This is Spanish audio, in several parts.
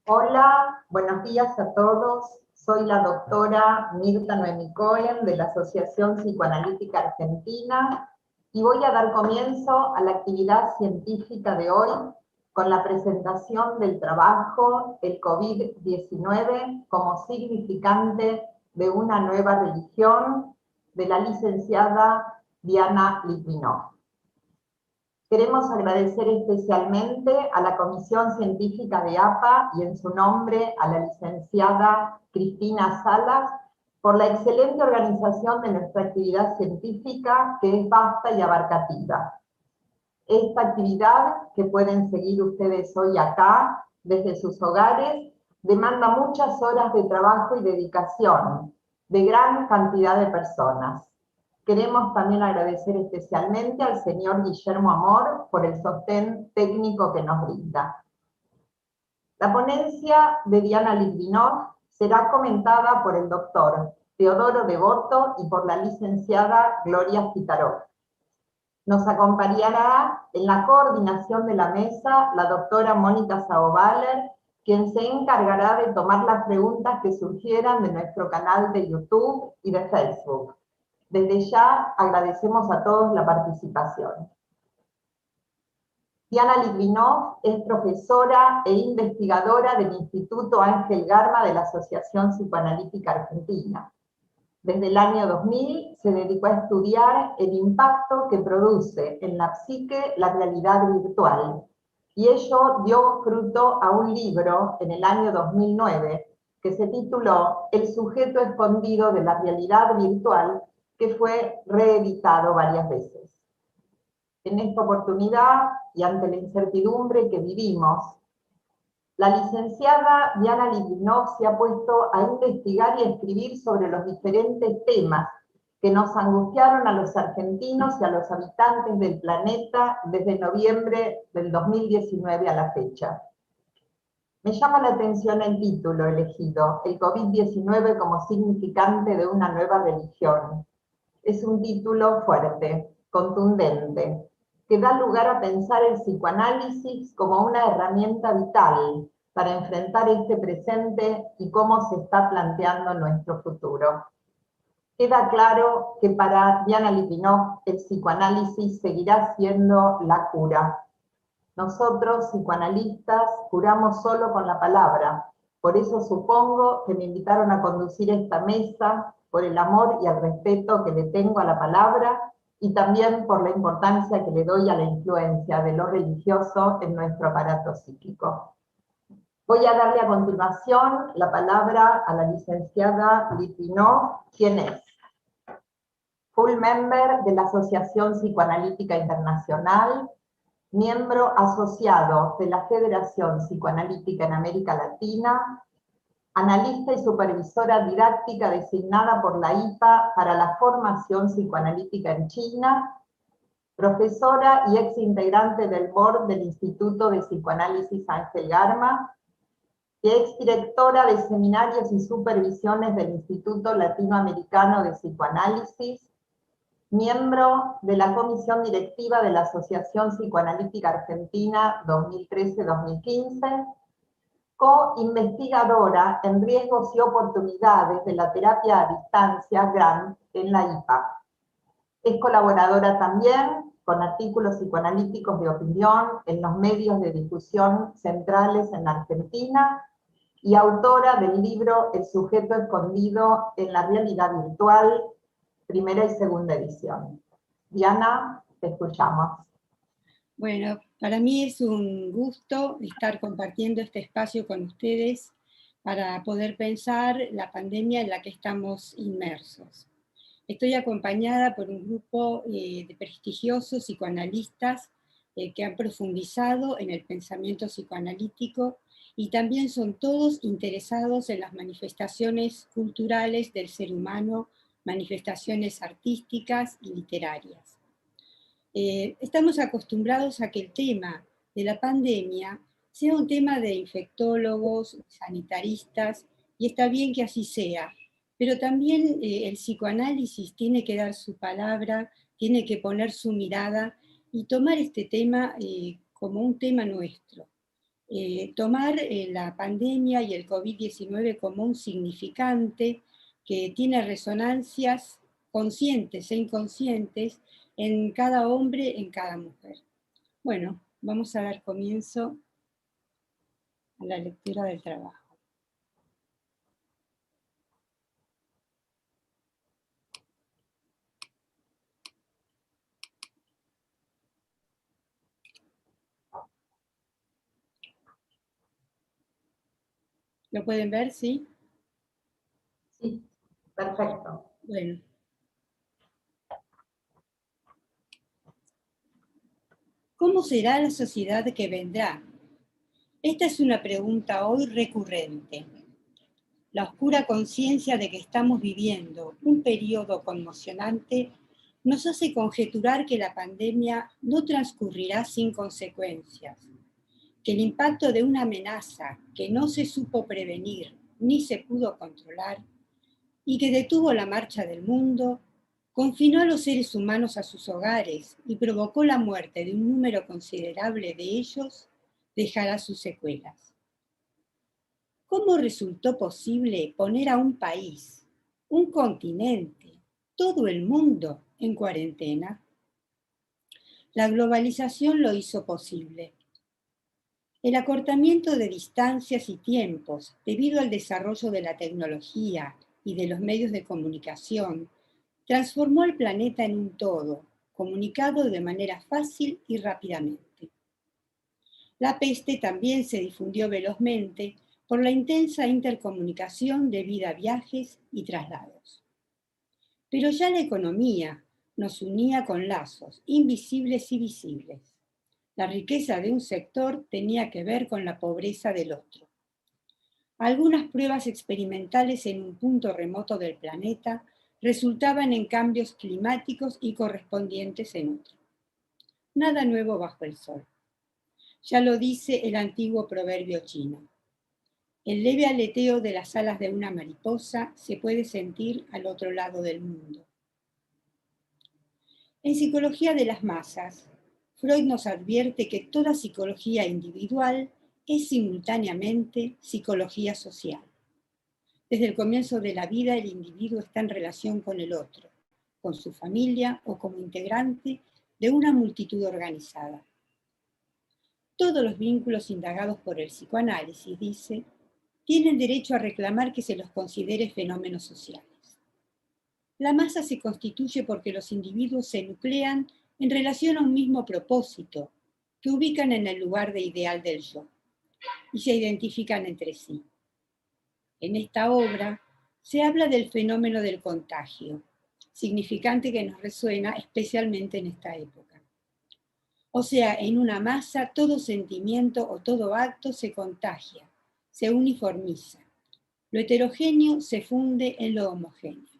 Hola, buenos días a todos. Soy la doctora Mirta Noemi Cohen de la Asociación Psicoanalítica Argentina y voy a dar comienzo a la actividad científica de hoy con la presentación del trabajo El COVID-19 como significante de una nueva religión de la licenciada Diana Litvinov. Queremos agradecer especialmente a la Comisión Científica de APA y en su nombre a la licenciada Cristina Salas por la excelente organización de nuestra actividad científica, que es vasta y abarcativa. Esta actividad, que pueden seguir ustedes hoy acá, desde sus hogares, demanda muchas horas de trabajo y dedicación de gran cantidad de personas. Queremos también agradecer especialmente al señor Guillermo Amor por el sostén técnico que nos brinda. La ponencia de Diana Litvinov será comentada por el doctor Teodoro Devoto y por la licenciada Gloria Fitarov. Nos acompañará en la coordinación de la mesa la doctora Mónica Saoballer, quien se encargará de tomar las preguntas que surgieran de nuestro canal de YouTube y de Facebook. Desde ya agradecemos a todos la participación. Diana Litvinov es profesora e investigadora del Instituto Ángel Garma de la Asociación Psicoanalítica Argentina. Desde el año 2000 se dedicó a estudiar el impacto que produce en la psique la realidad virtual, y ello dio fruto a un libro en el año 2009 que se tituló El sujeto escondido de la realidad virtual, que fue reeditado varias veces. En esta oportunidad, y ante la incertidumbre que vivimos, la licenciada Diana Litvinov se ha puesto a investigar y a escribir sobre los diferentes temas que nos angustiaron a los argentinos y a los habitantes del planeta desde noviembre del 2019 a la fecha. Me llama la atención el título elegido, El COVID-19 como significante de una nueva religión. Es un título fuerte, contundente, que da lugar a pensar el psicoanálisis como una herramienta vital para enfrentar este presente y cómo se está planteando nuestro futuro. Queda claro que para Diana Litvinov el psicoanálisis seguirá siendo la cura. Nosotros, psicoanalistas, curamos solo con la palabra. Por eso supongo que me invitaron a conducir esta mesa, por el amor y el respeto que le tengo a la palabra y también por la importancia que le doy a la influencia de lo religioso en nuestro aparato psíquico. Voy a darle a continuación la palabra a la licenciada Litvinov, quien es full member de la Asociación Psicoanalítica Internacional, miembro asociado de la Federación Psicoanalítica en América Latina, analista y supervisora didáctica designada por la IPA para la formación psicoanalítica en China, profesora y ex integrante del board del Instituto de Psicoanálisis Ángel Garma, y ex directora de seminarios y supervisiones del Instituto Latinoamericano de Psicoanálisis, miembro de la Comisión Directiva de la Asociación Psicoanalítica Argentina 2013-2015, co-investigadora en riesgos y oportunidades de la terapia a distancia GRANT en la IPA. Es colaboradora también con artículos psicoanalíticos de opinión en los medios de difusión centrales en Argentina y autora del libro El sujeto escondido en la realidad virtual, primera y segunda edición. Diana, te escuchamos. Bueno, para mí es un gusto estar compartiendo este espacio con ustedes para poder pensar la pandemia en la que estamos inmersos. Estoy acompañada por un grupo de prestigiosos psicoanalistas que han profundizado en el pensamiento psicoanalítico y también son todos interesados en las manifestaciones culturales del ser humano, manifestaciones artísticas y literarias. Estamos acostumbrados a que el tema de la pandemia sea un tema de infectólogos, sanitaristas, y está bien que así sea, pero también el psicoanálisis tiene que dar su palabra, tiene que poner su mirada y tomar este tema como un tema nuestro. Tomar la pandemia y el COVID-19 como un significante que tiene resonancias conscientes e inconscientes en cada hombre, en cada mujer. Bueno, vamos a dar comienzo a la lectura del trabajo. ¿Lo pueden ver, sí? Sí, perfecto. Bueno. ¿Cómo será la sociedad que vendrá? Esta es una pregunta hoy recurrente. La oscura conciencia de que estamos viviendo un periodo conmocionante nos hace conjeturar que la pandemia no transcurrirá sin consecuencias, que el impacto de una amenaza que no se supo prevenir ni se pudo controlar y que detuvo la marcha del mundo, confinó a los seres humanos a sus hogares y provocó la muerte de un número considerable de ellos, dejará sus secuelas. ¿Cómo resultó posible poner a un país, un continente, todo el mundo en cuarentena? La globalización lo hizo posible. El acortamiento de distancias y tiempos debido al desarrollo de la tecnología y de los medios de comunicación transformó al planeta en un todo, comunicado de manera fácil y rápidamente. La peste también se difundió velozmente por la intensa intercomunicación debido a viajes y traslados. Pero ya la economía nos unía con lazos invisibles y visibles. La riqueza de un sector tenía que ver con la pobreza del otro. Algunas pruebas experimentales en un punto remoto del planeta resultaban en cambios climáticos y correspondientes en otro. Nada nuevo bajo el sol. Ya lo dice el antiguo proverbio chino. El leve aleteo de las alas de una mariposa se puede sentir al otro lado del mundo. En Psicología de las Masas, Freud nos advierte que toda psicología individual es simultáneamente psicología social. Desde el comienzo de la vida, el individuo está en relación con el otro, con su familia o como integrante de una multitud organizada. Todos los vínculos indagados por el psicoanálisis, dice, tienen derecho a reclamar que se los considere fenómenos sociales. La masa se constituye porque los individuos se nuclean en relación a un mismo propósito, que ubican en el lugar de ideal del yo, y se identifican entre sí. En esta obra se habla del fenómeno del contagio, significante que nos resuena especialmente en esta época. O sea, en una masa todo sentimiento o todo acto se contagia, se uniformiza. Lo heterogéneo se funde en lo homogéneo.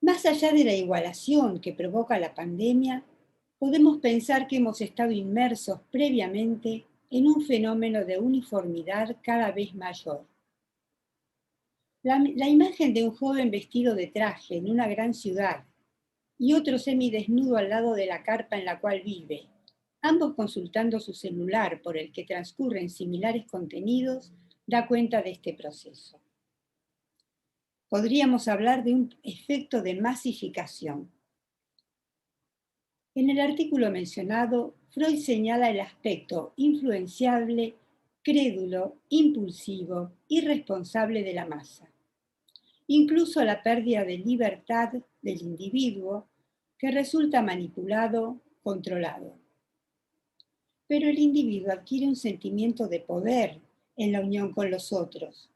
Más allá de la igualación que provoca la pandemia, podemos pensar que hemos estado inmersos previamente en un fenómeno de uniformidad cada vez mayor. La imagen de un joven vestido de traje en una gran ciudad y otro semidesnudo al lado de la carpa en la cual vive, ambos consultando su celular por el que transcurren similares contenidos, da cuenta de este proceso. Podríamos hablar de un efecto de masificación. En el artículo mencionado, Freud señala el aspecto influenciable, crédulo, impulsivo, irresponsable de la masa. Incluso la pérdida de libertad del individuo que resulta manipulado, controlado. Pero el individuo adquiere un sentimiento de poder en la unión con los otros.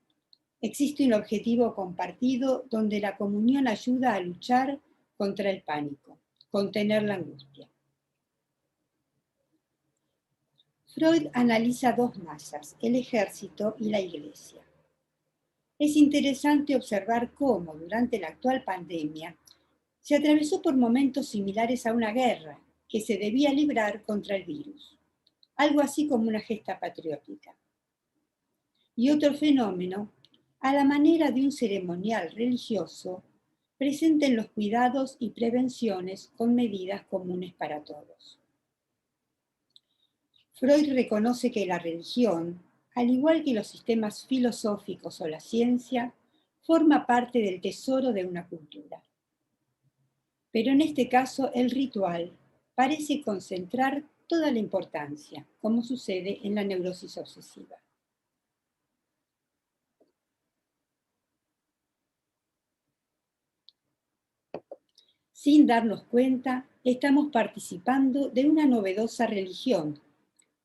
Existe un objetivo compartido donde la comunión ayuda a luchar contra el pánico, contener la angustia. Freud analiza dos masas, el ejército y la iglesia. Es interesante observar cómo, durante la actual pandemia, se atravesó por momentos similares a una guerra que se debía librar contra el virus, algo así como una gesta patriótica. Y otro fenómeno, a la manera de un ceremonial religioso, presente en los cuidados y prevenciones con medidas comunes para todos. Freud reconoce que la religión, al igual que los sistemas filosóficos o la ciencia, forma parte del tesoro de una cultura. Pero en este caso el ritual parece concentrar toda la importancia, como sucede en la neurosis obsesiva. Sin darnos cuenta, estamos participando de una novedosa religión,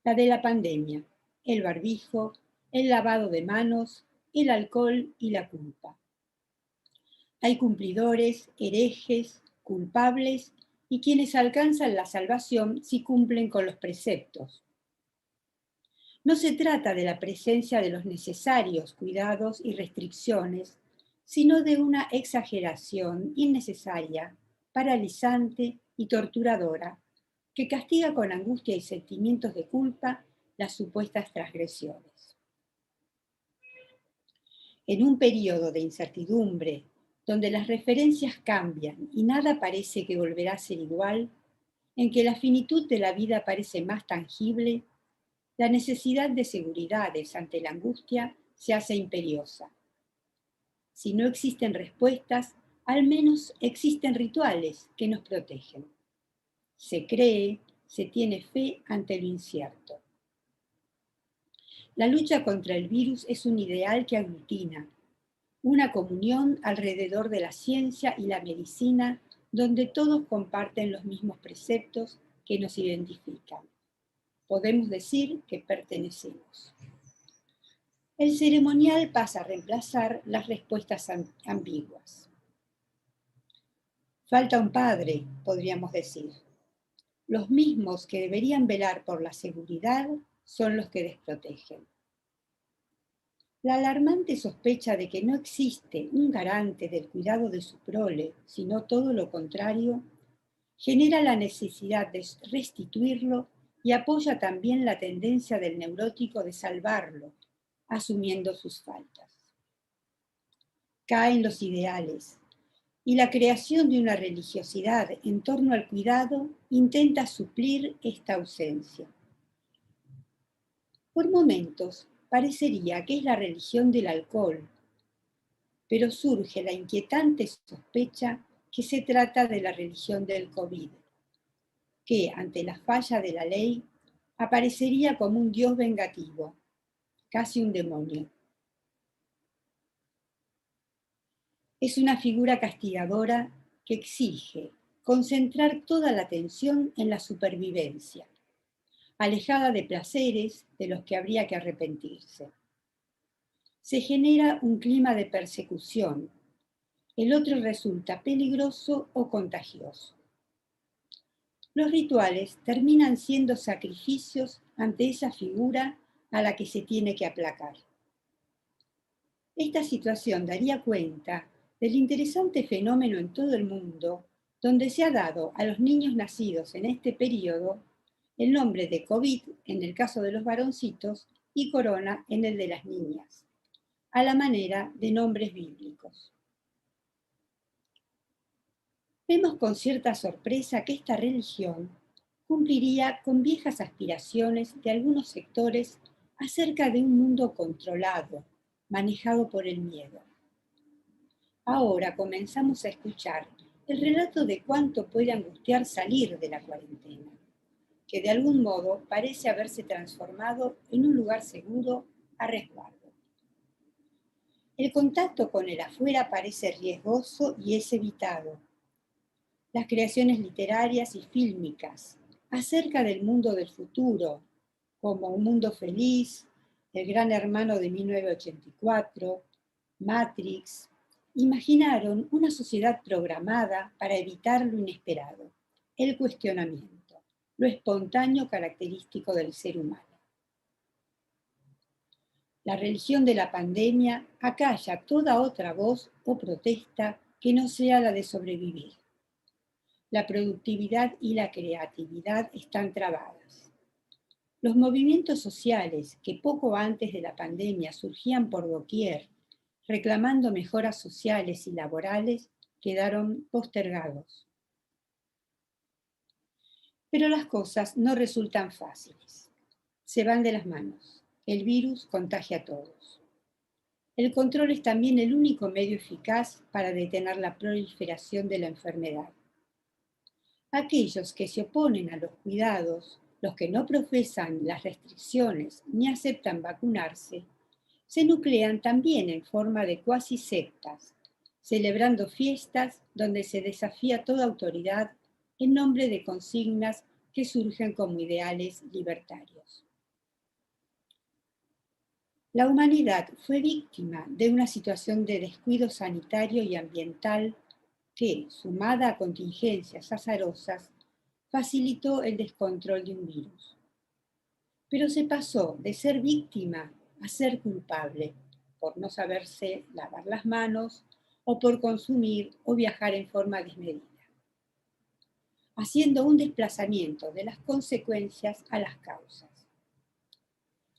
la de la pandemia, el barbijo, el lavado de manos, el alcohol y la culpa. Hay cumplidores, herejes, culpables y quienes alcanzan la salvación si cumplen con los preceptos. No se trata de la presencia de los necesarios cuidados y restricciones, sino de una exageración innecesaria, paralizante y torturadora, que castiga con angustia y sentimientos de culpa las supuestas transgresiones. En un periodo de incertidumbre, donde las referencias cambian y nada parece que volverá a ser igual, en que la finitud de la vida parece más tangible, la necesidad de seguridades ante la angustia se hace imperiosa. Si no existen respuestas, al menos existen rituales que nos protegen. Se cree, se tiene fe ante lo incierto. La lucha contra el virus es un ideal que aglutina, una comunión alrededor de la ciencia y la medicina donde todos comparten los mismos preceptos que nos identifican. Podemos decir que pertenecemos. El ceremonial pasa a reemplazar las respuestas ambiguas. Falta un padre, podríamos decir. Los mismos que deberían velar por la seguridad son los que desprotegen. La alarmante sospecha de que no existe un garante del cuidado de su prole, sino todo lo contrario, genera la necesidad de restituirlo y apoya también la tendencia del neurótico de salvarlo, asumiendo sus faltas. Caen los ideales, y la creación de una religiosidad en torno al cuidado intenta suplir esta ausencia. Por momentos parecería que es la religión del alcohol, pero surge la inquietante sospecha que se trata de la religión del COVID, que ante la falla de la ley aparecería como un dios vengativo, casi un demonio. Es una figura castigadora que exige concentrar toda la atención en la supervivencia, alejada de placeres de los que habría que arrepentirse. Se genera un clima de persecución. El otro resulta peligroso o contagioso. Los rituales terminan siendo sacrificios ante esa figura a la que se tiene que aplacar. Esta situación daría cuenta del interesante fenómeno en todo el mundo, donde se ha dado a los niños nacidos en este periodo el nombre de COVID en el caso de los varoncitos y corona en el de las niñas, a la manera de nombres bíblicos. Vemos con cierta sorpresa que esta religión cumpliría con viejas aspiraciones de algunos sectores acerca de un mundo controlado, manejado por el miedo. Ahora comenzamos a escuchar el relato de cuánto puede angustiar salir de la cuarentena, que de algún modo parece haberse transformado en un lugar seguro a resguardo. El contacto con el afuera parece riesgoso y es evitado. Las creaciones literarias y fílmicas acerca del mundo del futuro, como Un Mundo Feliz, El Gran Hermano de 1984, Matrix, imaginaron una sociedad programada para evitar lo inesperado, el cuestionamiento, lo espontáneo característico del ser humano. La religión de la pandemia acalla toda otra voz o protesta que no sea la de sobrevivir. La productividad y la creatividad están trabadas. Los movimientos sociales que poco antes de la pandemia surgían por doquier, reclamando mejoras sociales y laborales, quedaron postergados. Pero las cosas no resultan fáciles. se van de las manos. El virus contagia a todos. El control es también el único medio eficaz para detener la proliferación de la enfermedad. Aquellos que se oponen a los cuidados, los que no profesan las restricciones ni aceptan vacunarse, se nuclean también en forma de cuasi sectas, celebrando fiestas donde se desafía toda autoridad en nombre de consignas que surgen como ideales libertarios. La humanidad fue víctima de una situación de descuido sanitario y ambiental que, sumada a contingencias azarosas, facilitó el descontrol de un virus. Pero se pasó de ser víctima a ser culpable por no saberse lavar las manos o por consumir o viajar en forma desmedida, haciendo un desplazamiento de las consecuencias a las causas.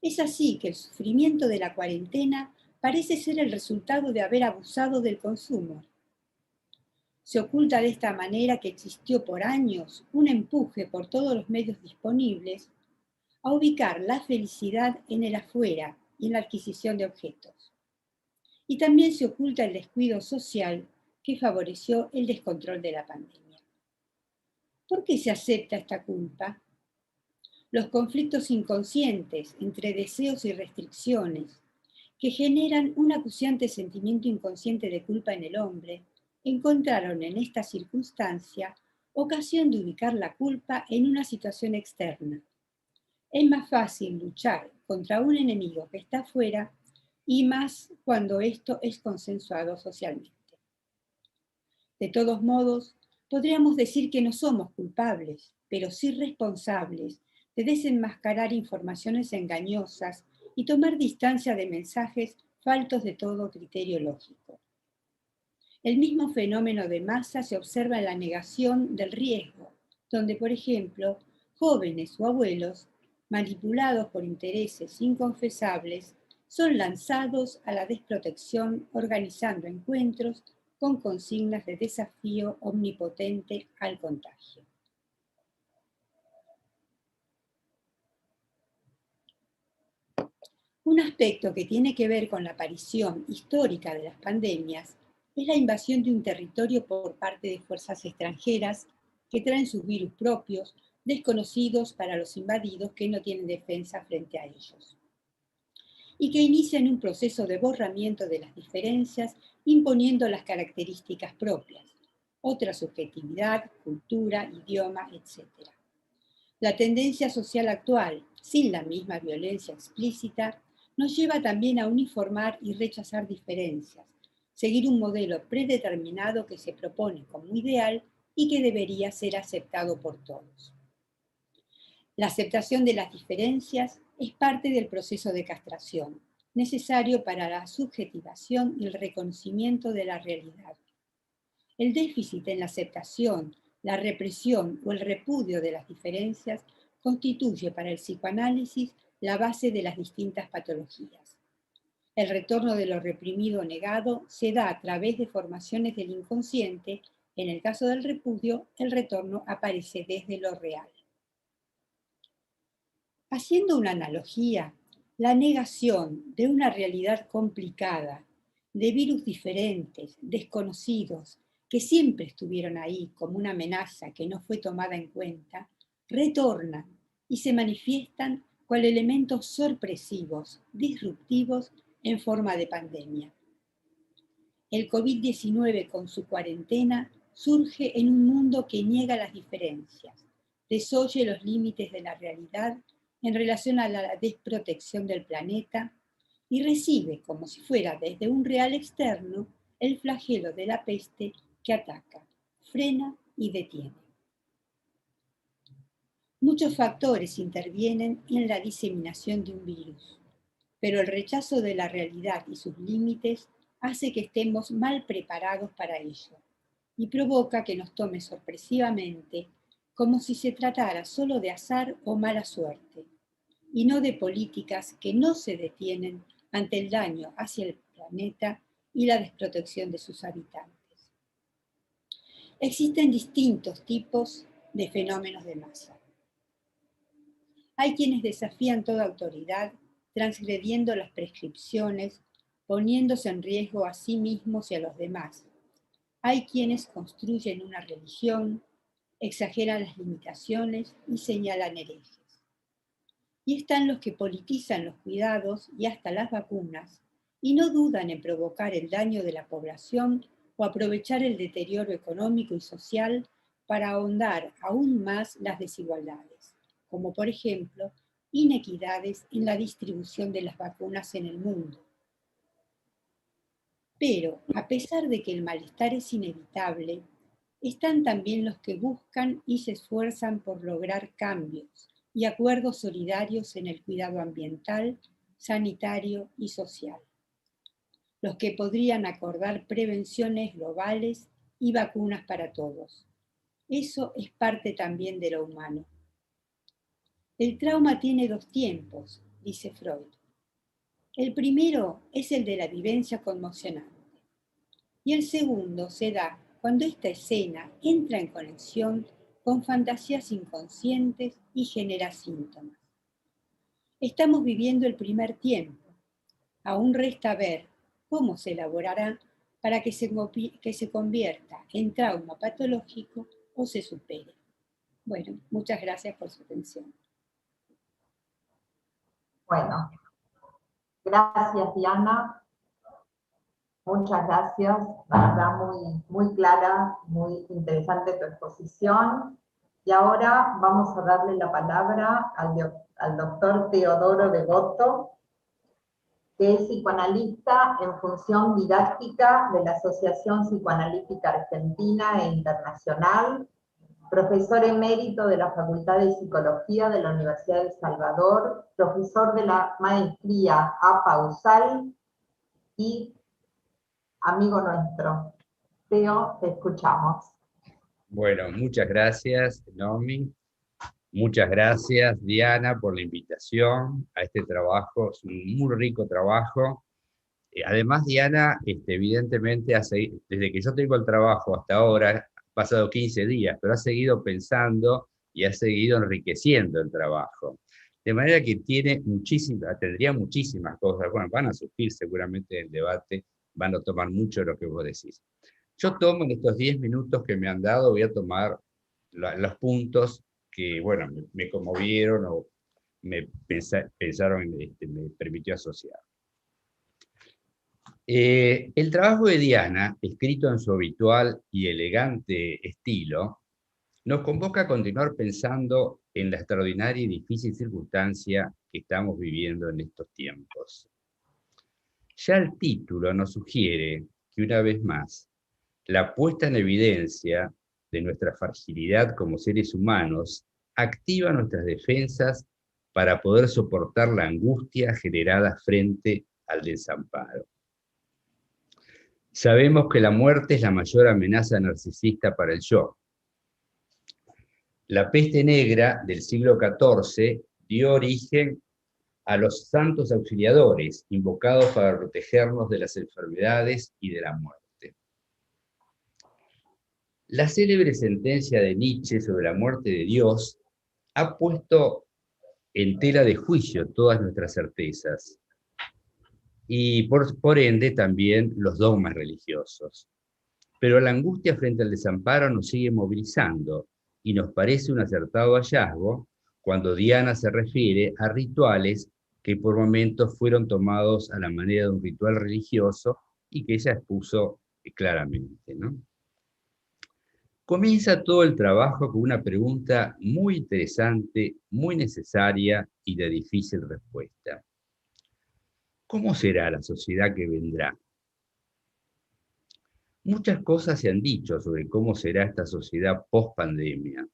Es así que el sufrimiento de la cuarentena parece ser el resultado de haber abusado del consumo. Se oculta de esta manera que existió por años un empuje por todos los medios disponibles a ubicar la felicidad en el afuera y en la adquisición de objetos. Y también se oculta el descuido social que favoreció el descontrol de la pandemia. ¿Por qué se acepta esta culpa? Los conflictos inconscientes entre deseos y restricciones, que generan un acuciante sentimiento inconsciente de culpa en el hombre, encontraron en esta circunstancia ocasión de ubicar la culpa en una situación externa. Es más fácil luchar contra un enemigo que está afuera y más cuando esto es consensuado socialmente. De todos modos, podríamos decir que no somos culpables, pero sí responsables de desenmascarar informaciones engañosas y tomar distancia de mensajes faltos de todo criterio lógico. El mismo fenómeno de masa se observa en la negación del riesgo, donde, por ejemplo, jóvenes o abuelos, manipulados por intereses inconfesables, son lanzados a la desprotección organizando encuentros con consignas de desafío omnipotente al contagio. Un aspecto que tiene que ver con la aparición histórica de las pandemias es la invasión de un territorio por parte de fuerzas extranjeras que traen sus virus propios, desconocidos para los invadidos que no tienen defensa frente a ellos, y que inician un proceso de borramiento de las diferencias imponiendo las características propias, otra subjetividad, cultura, idioma, etc. La tendencia social actual, sin la misma violencia explícita, nos lleva también a uniformar y rechazar diferencias, seguir un modelo predeterminado que se propone como ideal y que debería ser aceptado por todos. La aceptación de las diferencias es parte del proceso de castración, necesario para la subjetivación y el reconocimiento de la realidad. El déficit en la aceptación, la represión o el repudio de las diferencias constituye para el psicoanálisis la base de las distintas patologías. El retorno de lo reprimido o negado se da a través de formaciones del inconsciente. En el caso del repudio, el retorno aparece desde lo real. Haciendo una analogía, la negación de una realidad complicada, de virus diferentes, desconocidos, que siempre estuvieron ahí como una amenaza que no fue tomada en cuenta, retornan y se manifiestan cual elementos sorpresivos, disruptivos en forma de pandemia. El COVID-19 con su cuarentena surge en un mundo que niega las diferencias, desoye los límites de la realidad en relación a la desprotección del planeta y recibe, como si fuera desde un real externo, el flagelo de la peste que ataca, frena y detiene. Muchos factores intervienen en la diseminación de un virus, pero el rechazo de la realidad y sus límites hace que estemos mal preparados para ello y provoca que nos tome sorpresivamente como si se tratara solo de azar o mala suerte, y no de políticas que no se detienen ante el daño hacia el planeta y la desprotección de sus habitantes. Existen distintos tipos de fenómenos de masa. Hay quienes desafían toda autoridad, transgrediendo las prescripciones, poniéndose en riesgo a sí mismos y a los demás. Hay quienes construyen una religión, exageran las limitaciones y señalan herejes. Y están los que politizan los cuidados y hasta las vacunas, y no dudan en provocar el daño de la población o aprovechar el deterioro económico y social para ahondar aún más las desigualdades, como por ejemplo inequidades en la distribución de las vacunas en el mundo. Pero, a pesar de que el malestar es inevitable, están también los que buscan y se esfuerzan por lograr cambios y acuerdos solidarios en el cuidado ambiental, sanitario y social. Los que podrían acordar prevenciones globales y vacunas para todos. Eso es parte también de lo humano. El trauma tiene dos tiempos, dice Freud. El primero es el de la vivencia conmocionante. Y el segundo se da cuando esta escena entra en conexión con fantasías inconscientes y genera síntomas. Estamos viviendo el primer tiempo. Aún resta ver cómo se elaborará para que se convierta en trauma patológico o se supere. Bueno, muchas gracias por su atención. Bueno, gracias Diana, muchas gracias, la verdad muy clara, muy interesante tu exposición. Y ahora vamos a darle la palabra al doctor Teodoro Devoto, que es psicoanalista en función didáctica de la Asociación Psicoanalítica Argentina e Internacional, profesor emérito de la Facultad de Psicología de la Universidad de El Salvador, profesor de la maestría APA-USAL y amigo nuestro. Teo, te escuchamos. Bueno, muchas gracias, Nomi. Muchas gracias, Diana, por la invitación a este trabajo. Es un muy rico trabajo. Además, Diana, evidentemente, desde que yo tengo el trabajo hasta ahora, han pasado 15 días, pero ha seguido pensando y ha seguido enriqueciendo el trabajo. De manera que tendría muchísimas cosas. Bueno, van a surgir seguramente en el debate, van a tomar mucho de lo que vos decís. Yo tomo en estos 10 minutos que me han dado, voy a tomar los puntos que, bueno, me conmovieron o me permitió asociar. El trabajo de Diana, escrito en su habitual y elegante estilo, nos convoca a continuar pensando en la extraordinaria y difícil circunstancia que estamos viviendo en estos tiempos. Ya el título nos sugiere que, una vez más, la puesta en evidencia de nuestra fragilidad como seres humanos activa nuestras defensas para poder soportar la angustia generada frente al desamparo. Sabemos que la muerte es la mayor amenaza narcisista para el yo. La peste negra del siglo XIV dio origen a los santos auxiliadores, invocados para protegernos de las enfermedades y de la muerte. La célebre sentencia de Nietzsche sobre la muerte de Dios ha puesto en tela de juicio todas nuestras certezas y por ende también los dogmas religiosos. Pero la angustia frente al desamparo nos sigue movilizando y nos parece un acertado hallazgo cuando Diana se refiere a rituales que por momentos fueron tomados a la manera de un ritual religioso y que ella expuso claramente, ¿no? Comienza todo el trabajo con una pregunta muy interesante, muy necesaria y de difícil respuesta. ¿Cómo será la sociedad que vendrá? Muchas cosas se han dicho sobre cómo será esta sociedad post-pandemia.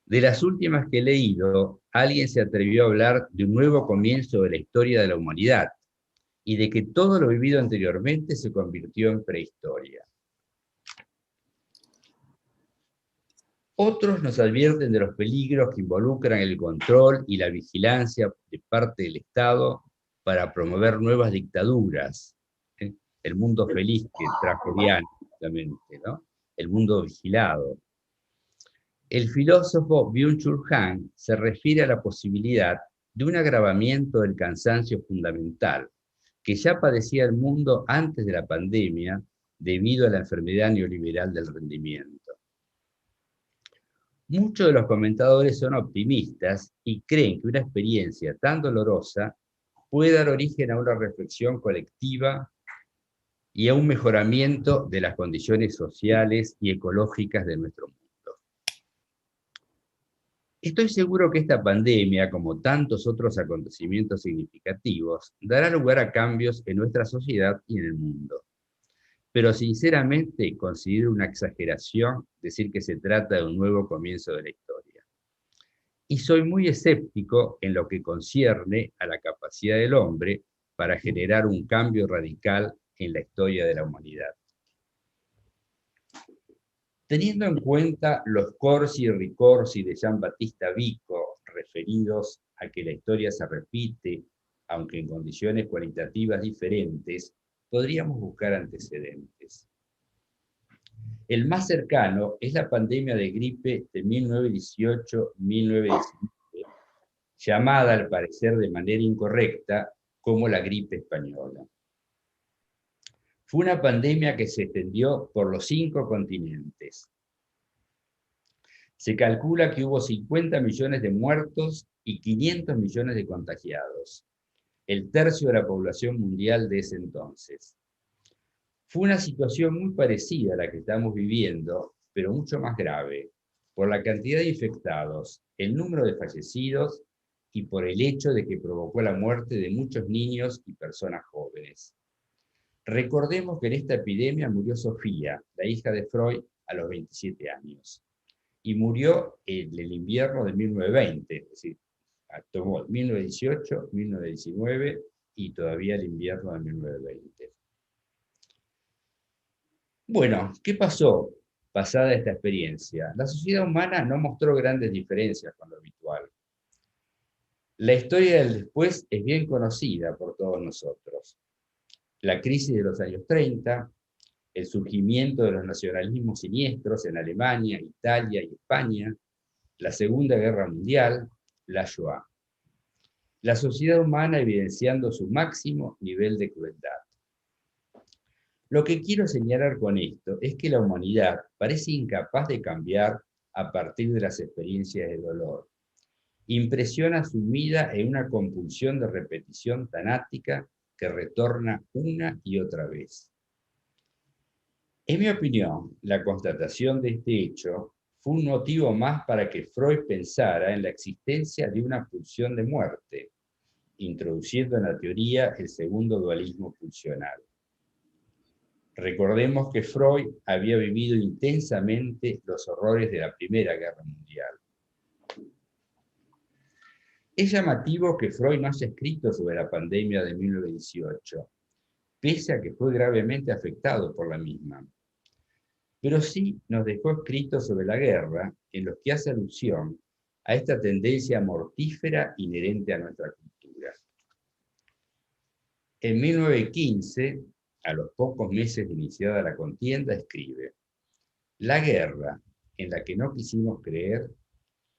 De las últimas que he leído, alguien se atrevió a hablar de un nuevo comienzo de la historia de la humanidad y de que todo lo vivido anteriormente se convirtió en prehistoria. Otros nos advierten de los peligros que involucran el control y la vigilancia de parte del Estado para promover nuevas dictaduras. El mundo feliz que trajo Diana, justamente, ¿no? El mundo vigilado. El filósofo Byung-Chul Han se refiere a la posibilidad de un agravamiento del cansancio fundamental, que ya padecía el mundo antes de la pandemia debido a la enfermedad neoliberal del rendimiento. Muchos de los comentadores son optimistas y creen que una experiencia tan dolorosa puede dar origen a una reflexión colectiva y a un mejoramiento de las condiciones sociales y ecológicas de nuestro mundo. Estoy seguro que esta pandemia, como tantos otros acontecimientos significativos, dará lugar a cambios en nuestra sociedad y en el mundo. Pero sinceramente considero una exageración decir que se trata de un nuevo comienzo de la historia. Y soy muy escéptico en lo que concierne a la capacidad del hombre para generar un cambio radical en la historia de la humanidad. Teniendo en cuenta los corsi y ricorsi de Giambattista Vico, referidos a que la historia se repite, aunque en condiciones cualitativas diferentes, podríamos buscar antecedentes. El más cercano es la pandemia de gripe de 1918-1919, llamada al parecer de manera incorrecta como la gripe española. Fue una pandemia que se extendió por los 5 continentes. Se calcula que hubo 50 millones de muertos y 500 millones de contagiados, el tercio de la población mundial de ese entonces. Fue una situación muy parecida a la que estamos viviendo, pero mucho más grave, por la cantidad de infectados, el número de fallecidos y por el hecho de que provocó la muerte de muchos niños y personas jóvenes. Recordemos que en esta epidemia murió Sofía, la hija de Freud, a los 27 años. Y murió en el invierno de 1920, es decir, tomó 1918, 1919 y todavía el invierno de 1920. Bueno, ¿qué pasó pasada esta experiencia? La sociedad humana no mostró grandes diferencias con lo habitual. La historia del después es bien conocida por todos nosotros. La crisis de los años 30, el surgimiento de los nacionalismos siniestros en Alemania, Italia y España, la Segunda Guerra Mundial, la Shoah. La sociedad humana evidenciando su máximo nivel de crueldad. Lo que quiero señalar con esto es que la humanidad parece incapaz de cambiar a partir de las experiencias de dolor. Impresiona sumida en una compulsión de repetición tanática que retorna una y otra vez. En mi opinión, la constatación de este hecho fue un motivo más para que Freud pensara en la existencia de una pulsión de muerte, introduciendo en la teoría el segundo dualismo pulsional. Recordemos que Freud había vivido intensamente los horrores de la Primera Guerra Mundial. Es llamativo que Freud no haya escrito sobre la pandemia de 1918, pese a que fue gravemente afectado por la misma. Pero sí nos dejó escritos sobre la guerra, en los que hace alusión a esta tendencia mortífera inherente a nuestra cultura. En 1915, a los pocos meses de iniciada la contienda, escribe: «La guerra, en la que no quisimos creer,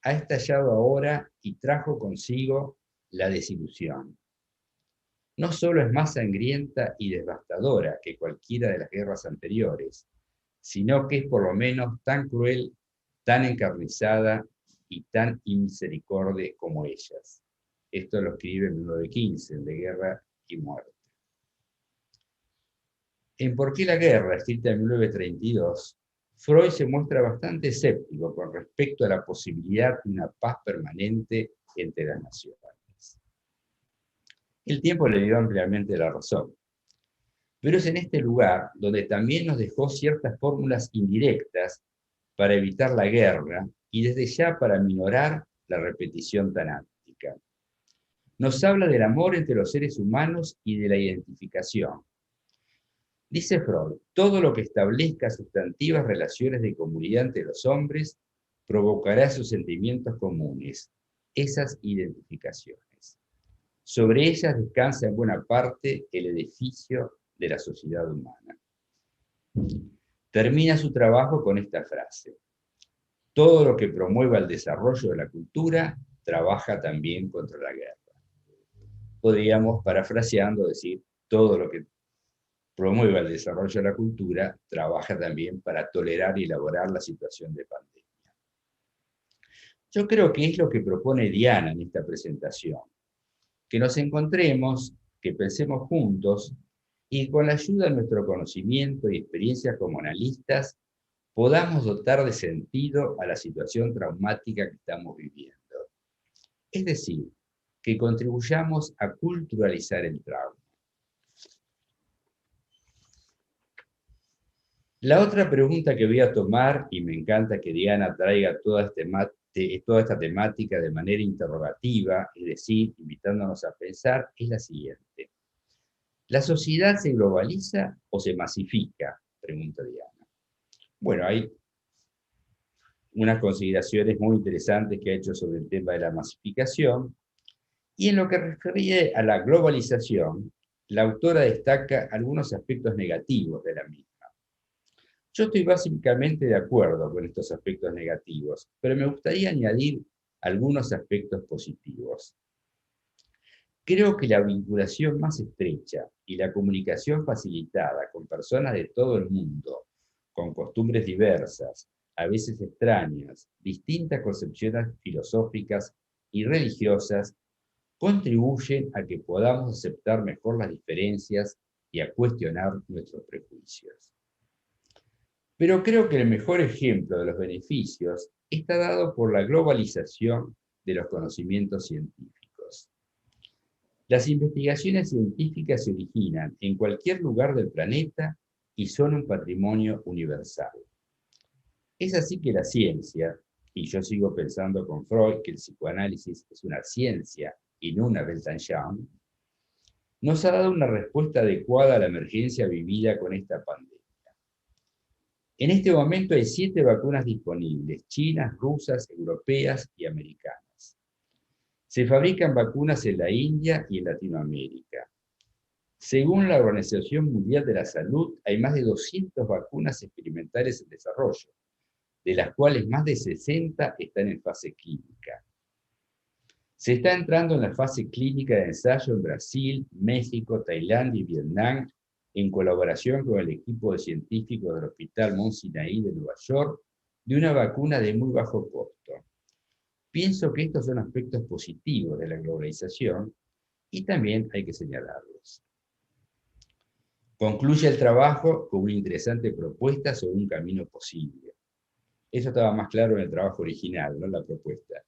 ha estallado ahora y trajo consigo la desilusión. No solo es más sangrienta y devastadora que cualquiera de las guerras anteriores, sino que es por lo menos tan cruel, tan encarnizada y tan inmisericorde como ellas». Esto lo escribe en 1915, de Guerra y Muerte. En ¿Por qué la guerra?, escrita en 1932, Freud se muestra bastante escéptico con respecto a la posibilidad de una paz permanente entre las naciones. El tiempo le dio ampliamente la razón. Pero es en este lugar donde también nos dejó ciertas fórmulas indirectas para evitar la guerra y desde ya para minorar la repetición tanática. Nos habla del amor entre los seres humanos y de la identificación. Dice Freud, todo lo que establezca sustantivas relaciones de comunidad entre los hombres provocará sus sentimientos comunes, esas identificaciones. Sobre ellas descansa en buena parte el edificio de la sociedad humana. Termina su trabajo con esta frase: Todo lo que promueva el desarrollo de la cultura trabaja también contra la guerra. Podríamos, parafraseando, decir, todo lo que promueva el desarrollo de la cultura trabaja también para tolerar y elaborar la situación de pandemia. Yo creo que es lo que propone Diana en esta presentación, que nos encontremos, que pensemos juntos y con la ayuda de nuestro conocimiento y experiencia como analistas podamos dotar de sentido a la situación traumática que estamos viviendo. Es decir, que contribuyamos a culturalizar el trauma. La otra pregunta que voy a tomar, y me encanta que Diana traiga toda esta temática de manera interrogativa, es decir, invitándonos a pensar, es la siguiente. ¿La sociedad se globaliza o se masifica? Pregunta Diana. Bueno, hay unas consideraciones muy interesantes que ha hecho sobre el tema de la masificación, y en lo que refiere a la globalización, la autora destaca algunos aspectos negativos de la misma. Yo estoy básicamente de acuerdo con estos aspectos negativos, pero me gustaría añadir algunos aspectos positivos. Creo que la vinculación más estrecha y la comunicación facilitada con personas de todo el mundo, con costumbres diversas, a veces extrañas, distintas concepciones filosóficas y religiosas, contribuyen a que podamos aceptar mejor las diferencias y a cuestionar nuestros prejuicios. Pero creo que el mejor ejemplo de los beneficios está dado por la globalización de los conocimientos científicos. Las investigaciones científicas se originan en cualquier lugar del planeta y son un patrimonio universal. Es así que la ciencia, y yo sigo pensando con Freud que el psicoanálisis es una ciencia y no una Weltanschauung, nos ha dado una respuesta adecuada a la emergencia vivida con esta pandemia. En este momento hay 7 vacunas disponibles, chinas, rusas, europeas y americanas. Se fabrican vacunas en la India y en Latinoamérica. Según la Organización Mundial de la Salud, hay más de 200 vacunas experimentales en desarrollo, de las cuales más de 60 están en fase clínica. Se está entrando en la fase clínica de ensayo en Brasil, México, Tailandia y Vietnam, en colaboración con el equipo de científicos del Hospital Mount Sinai de Nueva York, de una vacuna de muy bajo costo. Pienso que estos son aspectos positivos de la globalización y también hay que señalarlos. Concluye el trabajo con una interesante propuesta sobre un camino posible. Eso estaba más claro en el trabajo original, no la propuesta,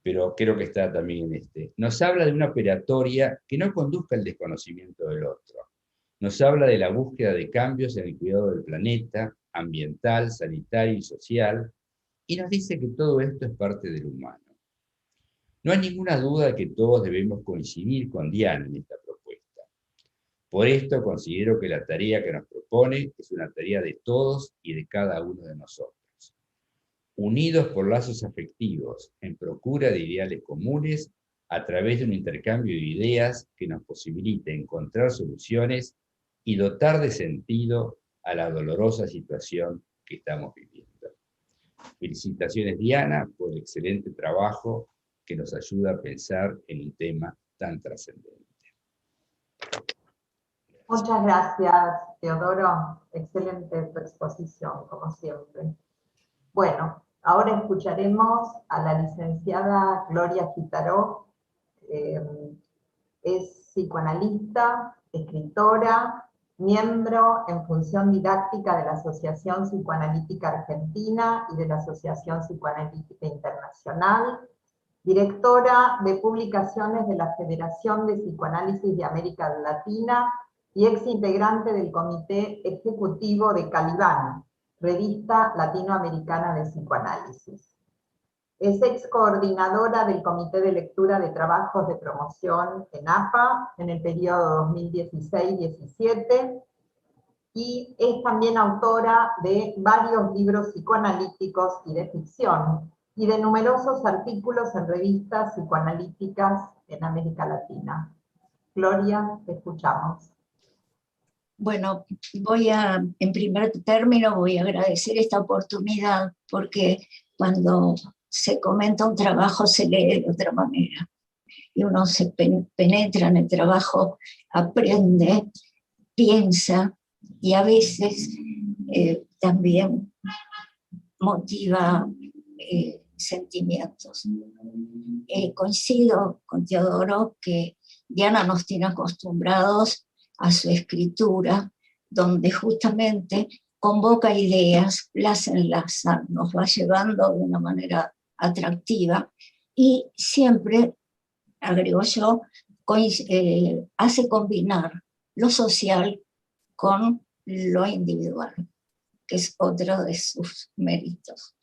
pero creo que está también en este. Nos habla de una operatoria que no conduzca al desconocimiento del otro. Nos habla de la búsqueda de cambios en el cuidado del planeta, ambiental, sanitario y social, y nos dice que todo esto es parte del humano. No hay ninguna duda de que todos debemos coincidir con Diana en esta propuesta. Por esto considero que la tarea que nos propone es una tarea de todos y de cada uno de nosotros. Unidos por lazos afectivos, en procura de ideales comunes, a través de un intercambio de ideas que nos posibilite encontrar soluciones y dotar de sentido a la dolorosa situación que estamos viviendo. Felicitaciones, Diana, por el excelente trabajo que nos ayuda a pensar en un tema tan trascendente. Muchas gracias, Teodoro. Excelente tu exposición, como siempre. Bueno, ahora escucharemos a la licenciada Gloria Gitaró. Es psicoanalista, escritora, miembro en función didáctica de la Asociación Psicoanalítica Argentina y de la Asociación Psicoanalítica Internacional, directora de publicaciones de la Federación de Psicoanálisis de América Latina y ex integrante del Comité Ejecutivo de Calibán, Revista Latinoamericana de Psicoanálisis. Es ex coordinadora del Comité de Lectura de Trabajos de Promoción en APA en el periodo 2016-17 y es también autora de varios libros psicoanalíticos y de ficción y de numerosos artículos en revistas psicoanalíticas en América Latina. Gloria, te escuchamos. Bueno, en primer término voy a agradecer esta oportunidad porque cuando se comenta un trabajo se lee de otra manera. Y uno se penetra en el trabajo, aprende, piensa y a veces también motiva sentimientos. Coincido con Teodoro que Diana nos tiene acostumbrados a su escritura, donde justamente convoca ideas, las enlaza, nos va llevando de una manera atractiva y siempre, agrego yo, hace combinar lo social con lo individual, que es otro de sus méritos.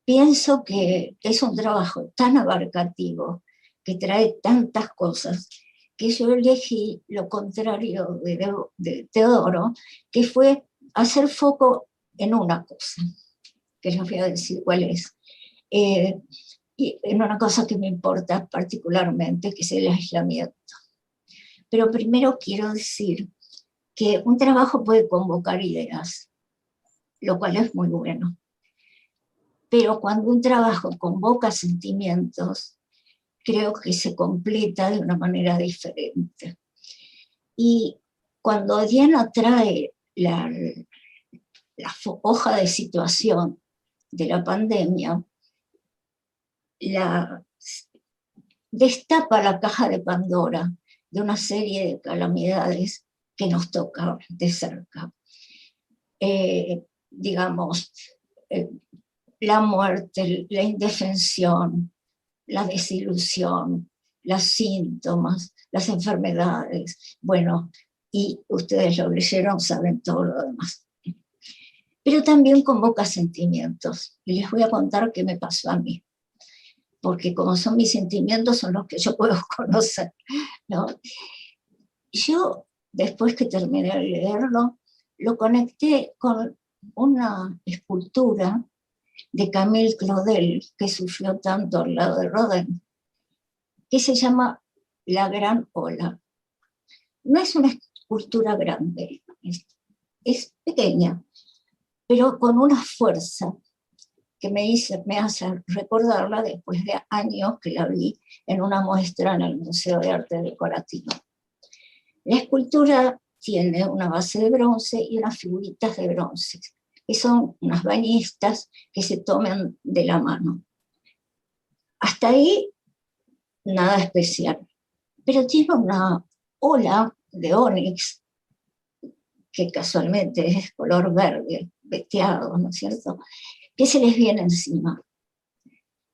Pienso que es un trabajo tan abarcativo, que trae tantas cosas, que yo elegí lo contrario de Teodoro, que fue hacer foco en una cosa, que les voy a decir cuál es. Y en una cosa que me importa particularmente, que es el aislamiento. Pero primero quiero decir que un trabajo puede convocar ideas, lo cual es muy bueno. Pero cuando un trabajo convoca sentimientos, creo que se completa de una manera diferente. Y cuando Diana trae la hoja de situación de la pandemia, destapa la caja de Pandora de una serie de calamidades que nos toca de cerca. Digamos, la muerte, la indefensión, la desilusión, los síntomas, las enfermedades, bueno, y ustedes lo leyeron, saben todo lo demás. Pero también convoca sentimientos, y les voy a contar qué me pasó a mí, porque como son mis sentimientos, son los que yo puedo conocer, ¿no? Yo, después que terminé de leerlo, lo conecté con una escultura de Camille Claudel, que sufrió tanto al lado de Rodin, que se llama La Gran Ola. No es una escultura grande, es pequeña, pero con una fuerza que me hace recordarla después de años que la vi en una muestra en el Museo de Arte Decorativo. La escultura tiene una base de bronce y unas figuritas de bronce, que son unas bañistas que se toman de la mano. Hasta ahí, nada especial. Pero tiene una ola de ónix, que casualmente es color verde, veteado, ¿no es cierto?, que se les viene encima.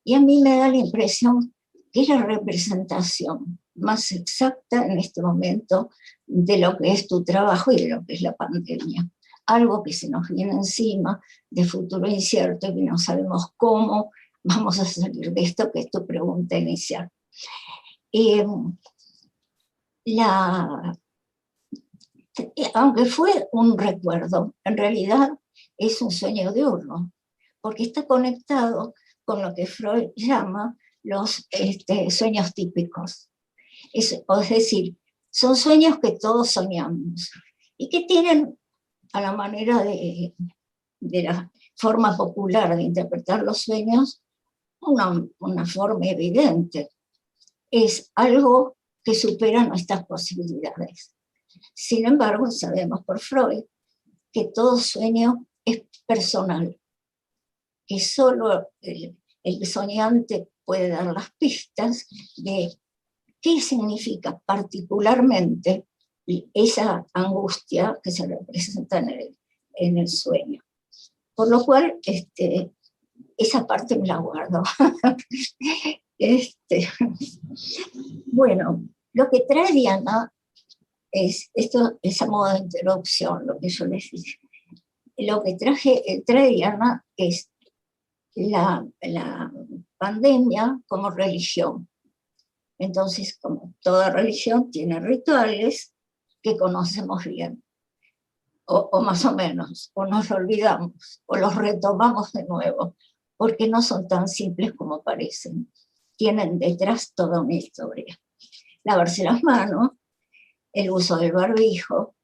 Y a mí me da la impresión que es la representación más exacta en este momento de lo que es tu trabajo y de lo que es la pandemia. Algo que se nos viene encima, de futuro incierto, y que no sabemos cómo vamos a salir de esto, que es tu pregunta inicial. Aunque fue un recuerdo, en realidad es un sueño diurno, porque está conectado con lo que Freud llama los sueños típicos. Es decir, son sueños que todos soñamos y que tienen, a la manera de la forma popular de interpretar los sueños, una forma evidente. Es algo que supera nuestras posibilidades. Sin embargo, sabemos por Freud que todo sueño es personal, que solo el soñante puede dar las pistas de qué significa particularmente esa angustia que se representa en el sueño. Por lo cual, esa parte me la guardo. Bueno, lo que trae Diana es, esto es a modo de introducción, lo que yo les dije. Lo que trae Diana es la pandemia como religión. Entonces, como toda religión tiene rituales que conocemos bien, o más o menos, o nos olvidamos, o los retomamos de nuevo, porque no son tan simples como parecen. Tienen detrás toda una historia. Lavarse las manos, el uso del barbijo,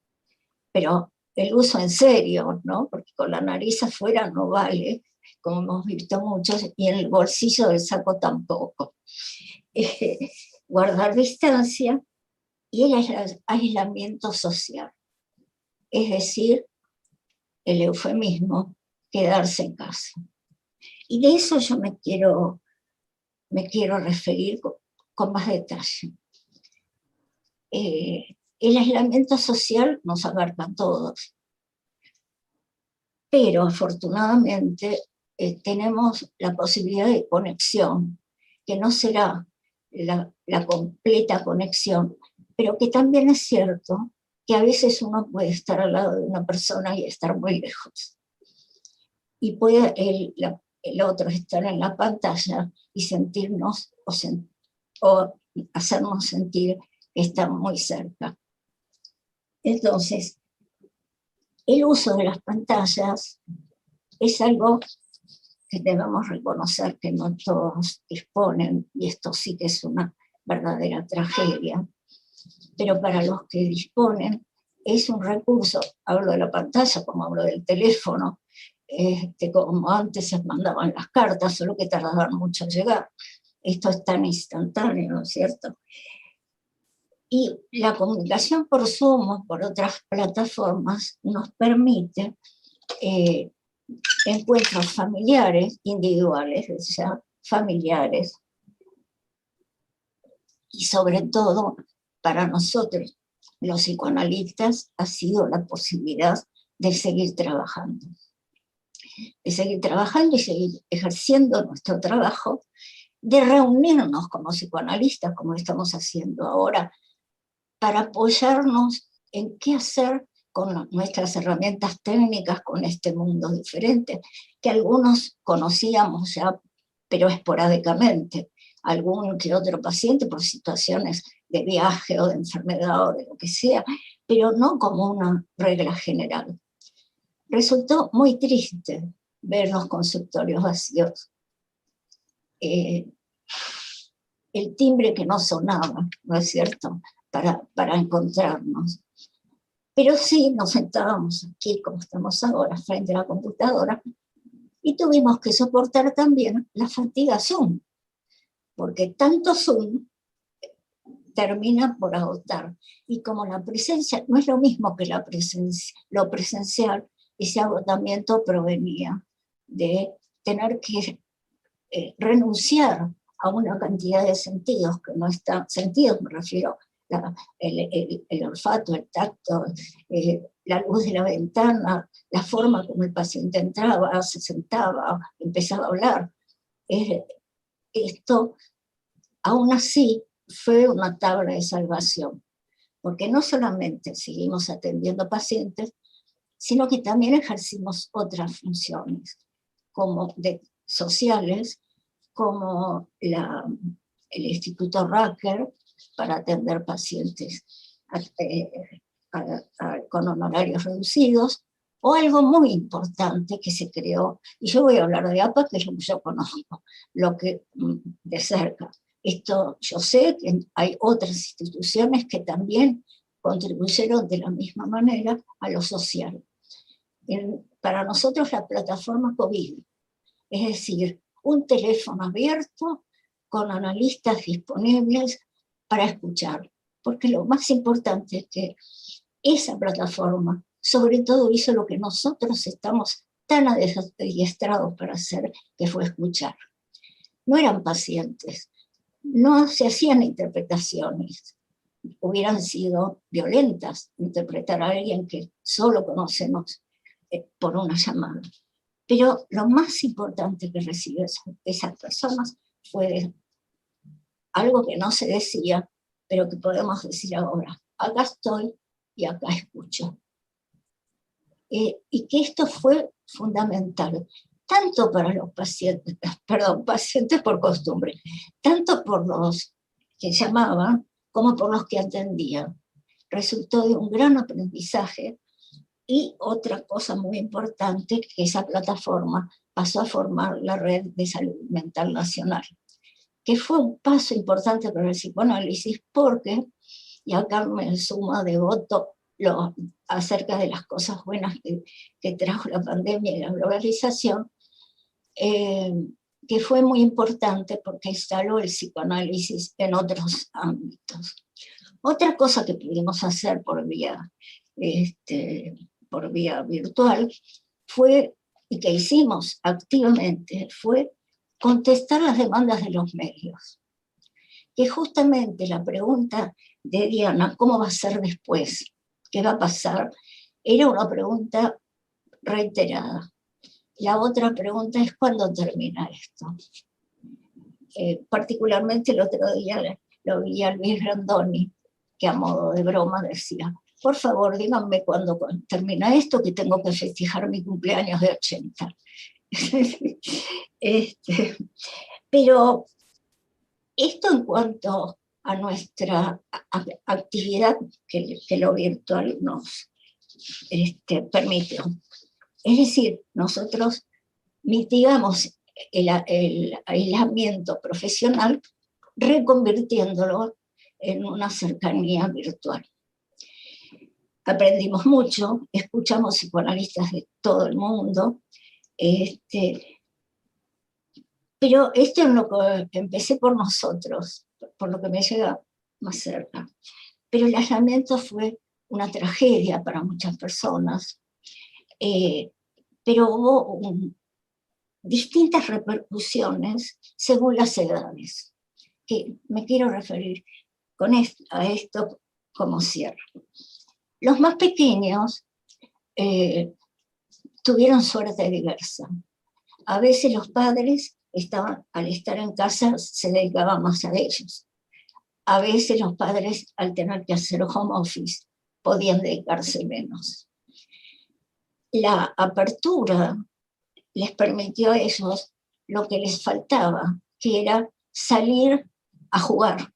pero el uso en serio, ¿no? Porque con la nariz afuera no vale, como hemos visto muchos, y en el bolsillo del saco tampoco. Guardar distancia y el aislamiento social, es decir, el eufemismo, quedarse en casa. Y de eso yo me quiero referir con más detalle. El aislamiento social nos abarca a todos, pero afortunadamente tenemos la posibilidad de conexión, que no será la completa conexión, pero que también es cierto que a veces uno puede estar al lado de una persona y estar muy lejos. Y puede el otro estar en la pantalla y sentirnos o hacernos sentir que está muy cerca. Entonces, el uso de las pantallas es algo que debemos reconocer que no todos disponen, y esto sí que es una verdadera tragedia, pero para los que disponen es un recurso. Hablo de la pantalla como hablo del teléfono, como antes se mandaban las cartas, solo que tardaban mucho en llegar. Esto es tan instantáneo, ¿no es cierto? Y la comunicación por Zoom o por otras plataformas nos permite encuentros familiares, individuales, o sea, familiares, y sobre todo para nosotros, los psicoanalistas, ha sido la posibilidad de seguir trabajando. De seguir trabajando y seguir ejerciendo nuestro trabajo, de reunirnos como psicoanalistas, como estamos haciendo ahora, para apoyarnos en qué hacer con nuestras herramientas técnicas con este mundo diferente, que algunos conocíamos ya, pero esporádicamente, algún que otro paciente por situaciones de viaje o de enfermedad o de lo que sea, pero no como una regla general. Resultó muy triste ver los consultorios vacíos. El timbre que no sonaba, ¿no es cierto?, para encontrarnos. Pero sí nos sentábamos aquí, como estamos ahora, frente a la computadora, y tuvimos que soportar también la fatiga Zoom, porque tanto Zoom termina por agotar. Y como la presencia no es lo mismo que lo presencial, ese agotamiento provenía de tener que renunciar a una cantidad de sentidos que no están, sentidos me refiero, el olfato, el tacto, la luz de la ventana, la forma como el paciente entraba, se sentaba, empezaba a hablar. Esto, aún así, fue una tabla de salvación, porque no solamente seguimos atendiendo pacientes, sino que también ejercimos otras funciones, como sociales, como el Instituto Racker, para atender pacientes con honorarios reducidos, o algo muy importante que se creó, y yo voy a hablar de APA, que es lo que yo conozco, lo que de cerca. Esto yo sé que hay otras instituciones que también contribuyeron de la misma manera a lo social. Para nosotros la plataforma COVID, es decir, un teléfono abierto con analistas disponibles para escuchar, porque lo más importante es que esa plataforma sobre todo hizo lo que nosotros estamos tan adiestrados para hacer, que fue escuchar. No eran pacientes, no se hacían interpretaciones, hubieran sido violentas interpretar a alguien que solo conocemos por una llamada. Pero lo más importante que recibió esas personas fue algo que no se decía, pero que podemos decir ahora: acá estoy y acá escucho. Y que esto fue fundamental, tanto para los pacientes, pacientes por costumbre, tanto por los que llamaban como por los que atendían. Resultó de un gran aprendizaje. Y otra cosa muy importante, que esa plataforma pasó a formar la Red de Salud Mental Nacional, que fue un paso importante para el psicoanálisis, porque, y acá me suma de voto acerca de las cosas buenas que trajo la pandemia y la globalización, que fue muy importante porque instaló el psicoanálisis en otros ámbitos. Otra cosa que pudimos hacer por vía virtual fue, y que hicimos activamente, fue contestar las demandas de los medios. Que justamente la pregunta de Diana, ¿cómo va a ser después? ¿Qué va a pasar? Era una pregunta reiterada. La otra pregunta es ¿cuándo termina esto? Particularmente el otro día lo vi a Luis Grandoni, que a modo de broma decía, por favor, díganme cuándo termina esto, que tengo que festejar mi cumpleaños de 80. Pero esto en cuanto a nuestra actividad que lo virtual nos permitió. Es decir, nosotros mitigamos el aislamiento profesional reconvirtiéndolo en una cercanía virtual. Aprendimos mucho, escuchamos psicoanalistas de todo el mundo, pero esto es lo que empecé por nosotros, por lo que me llega más cerca. Pero el aislamiento fue una tragedia para muchas personas, pero hubo distintas repercusiones según las edades, que me quiero referir a esto como cierre. Los más pequeños tuvieron suerte diversa. A veces los padres al estar en casa se dedicaban más a ellos. A veces los padres, al tener que hacer home office, podían dedicarse menos. La apertura les permitió a ellos lo que les faltaba, que era salir a jugar,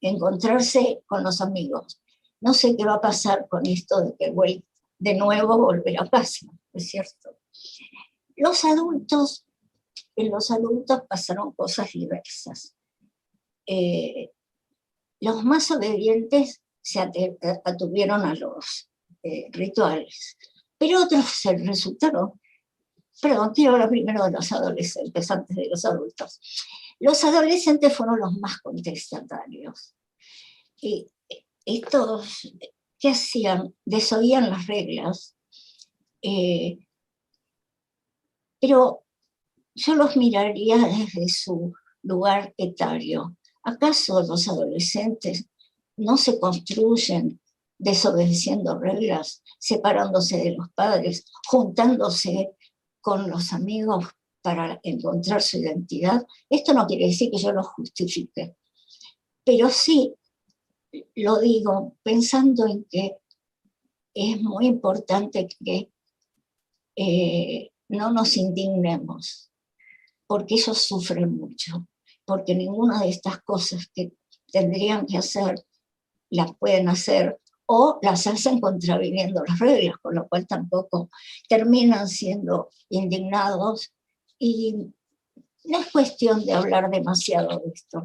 encontrarse con los amigos. No sé qué va a pasar con esto de que voy de nuevo volver a casa, ¿es cierto? En los adultos pasaron cosas diversas. Los más obedientes se atuvieron a los rituales, pero otros se resultaron. Perdón, quiero hablar primero de los adolescentes antes de los adultos. Los adolescentes fueron los más contestatarios. Y estos, ¿qué hacían? Desoían las reglas, pero yo los miraría desde su lugar etario. ¿Acaso los adolescentes no se construyen desobedeciendo reglas, separándose de los padres, juntándose con los amigos para encontrar su identidad? Esto no quiere decir que yo lo justifique, pero sí lo digo pensando en que es muy importante que no nos indignemos, porque ellos sufren mucho, porque ninguna de estas cosas que tendrían que hacer las pueden hacer o las hacen contraviniendo las reglas, con lo cual tampoco terminan siendo indignados. Y no es cuestión de hablar demasiado de esto,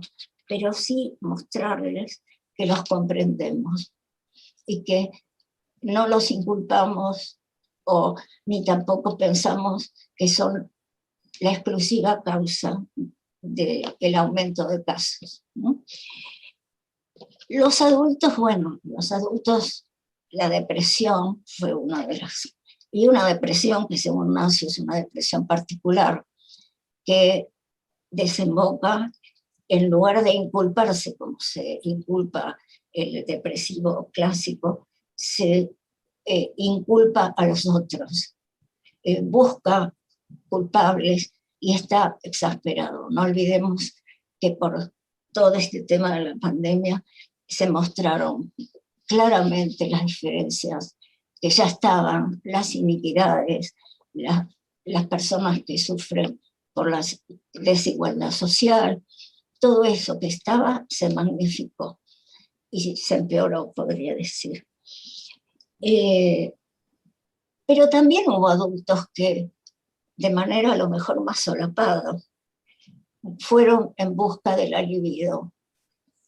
pero sí mostrarles que los comprendemos y que no los inculpamos ni tampoco pensamos que son la exclusiva causa del aumento de casos, ¿no? Los adultos, la depresión fue una de las, y una depresión que según Nancy es una depresión particular, que desemboca, en lugar de inculparse como se inculpa el depresivo clásico, se inculpa a los otros, busca culpables y está exasperado. No olvidemos que por todo este tema de la pandemia se mostraron claramente las diferencias que ya estaban, las iniquidades, las personas que sufren por la desigualdad social, todo eso que estaba se magnificó y se empeoró, podría decir. Pero también hubo adultos que, de manera a lo mejor más solapada, fueron en busca de la libido,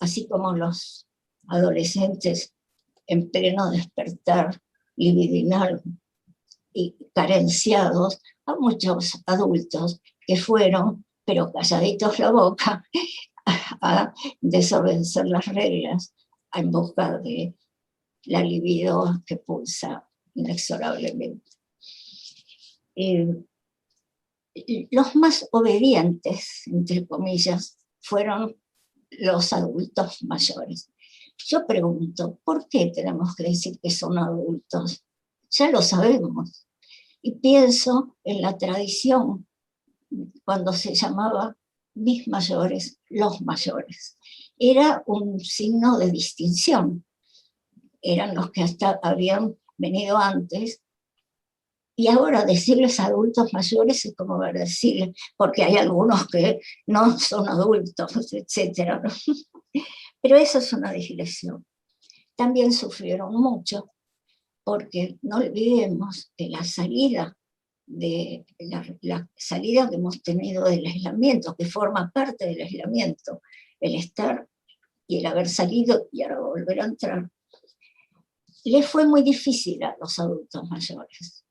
así como los adolescentes en pleno despertar libidinal y carenciados a muchos adultos que fueron, pero calladitos la boca, a desobedecer las reglas en busca de la libido que pulsa inexorablemente. Los más obedientes, entre comillas, fueron los adultos mayores. Yo pregunto, ¿por qué tenemos que decir que son adultos? Ya lo sabemos. Y pienso en la tradición, cuando se llamaba mis mayores, los mayores. Era un signo de distinción. Eran los que hasta habían venido antes. Y ahora decirles adultos mayores es como decirles, porque hay algunos que no son adultos, etc. Pero eso es una digresión. También sufrieron mucho, porque no olvidemos que la salida que hemos tenido del aislamiento, que forma parte del aislamiento, el estar y el haber salido y ahora volver a entrar, les fue muy difícil a los adultos mayores,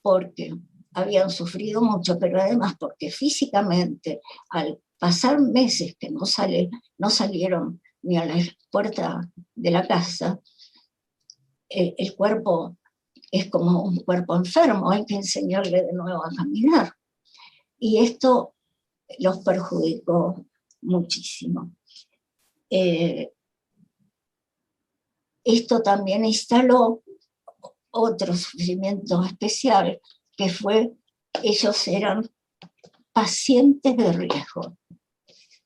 porque habían sufrido mucho, pero además porque físicamente, al pasar meses que no salieron ni a la puerta de la casa, el cuerpo es como un cuerpo enfermo, hay que enseñarle de nuevo a caminar. Y esto los perjudicó muchísimo. Esto también instaló otro sufrimiento especial, que fue, ellos eran pacientes de riesgo.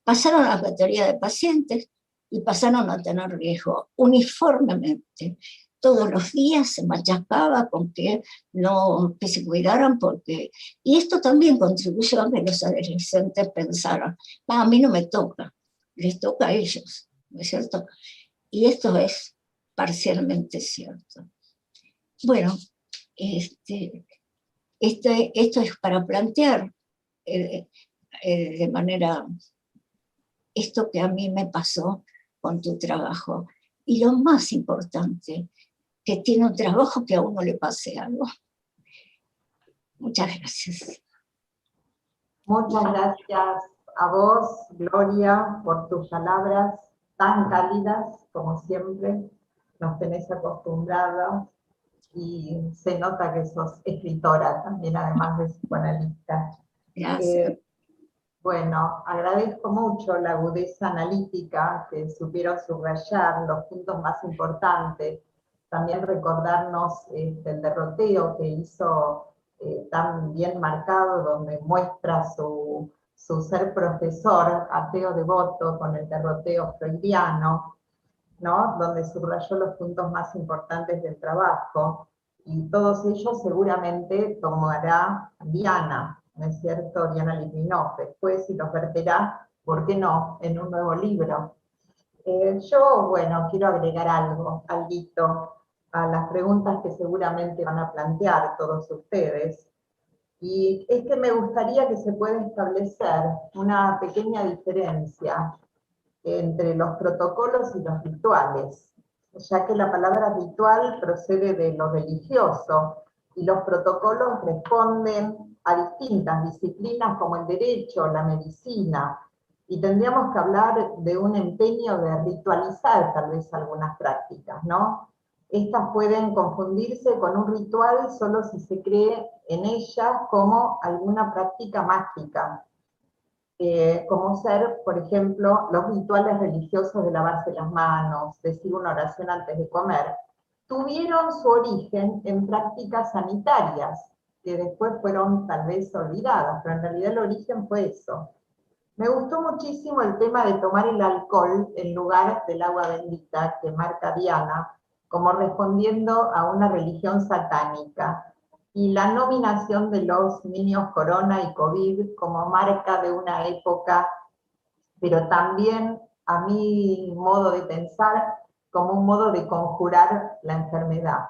Pasaron a la categoría de pacientes y pasaron a tener riesgo uniformemente. Todos los días se machacaba con que se cuidaran, y esto también contribuyó a que los adolescentes pensaran, a mí no me toca, les toca a ellos, ¿no es cierto? Y esto es parcialmente cierto. Bueno, esto es para plantear de manera esto que a mí me pasó con tu trabajo. Y lo más importante, que tiene un trabajo que a uno le pase algo. Muchas gracias. Muchas gracias a vos, Gloria, por tus palabras tan cálidas, como siempre, nos tenés acostumbrados, y se nota que sos escritora también, además de psicoanalista. Gracias. Bueno, agradezco mucho la agudeza analítica, que supieron subrayar los puntos más importantes, también recordarnos el derroteo que hizo tan bien marcado, donde muestra su ser profesor, ateo devoto, con el derroteo freudiano, ¿no? Donde subrayó los puntos más importantes del trabajo, y todos ellos seguramente tomará Diana, ¿no es cierto? Diana Litvinov después, y los verterá, ¿por qué no?, en un nuevo libro. Yo, bueno, quiero agregar algo a las preguntas que seguramente van a plantear todos ustedes, y es que me gustaría que se pueda establecer una pequeña diferencia entre los protocolos y los rituales, ya que la palabra ritual procede de lo religioso, y los protocolos responden a distintas disciplinas como el derecho, la medicina, y tendríamos que hablar de un empeño de ritualizar tal vez algunas prácticas, ¿no? Estas pueden confundirse con un ritual solo si se cree en ellas como alguna práctica mágica, como ser, por ejemplo, los rituales religiosos de lavarse las manos, decir una oración antes de comer, tuvieron su origen en prácticas sanitarias, que después fueron tal vez olvidadas, pero en realidad el origen fue eso. Me gustó muchísimo el tema de tomar el alcohol en lugar del agua bendita, que marca Diana, como respondiendo a una religión satánica, y la nominación de los niños corona y COVID como marca de una época, pero también, a mi modo de pensar, como un modo de conjurar la enfermedad.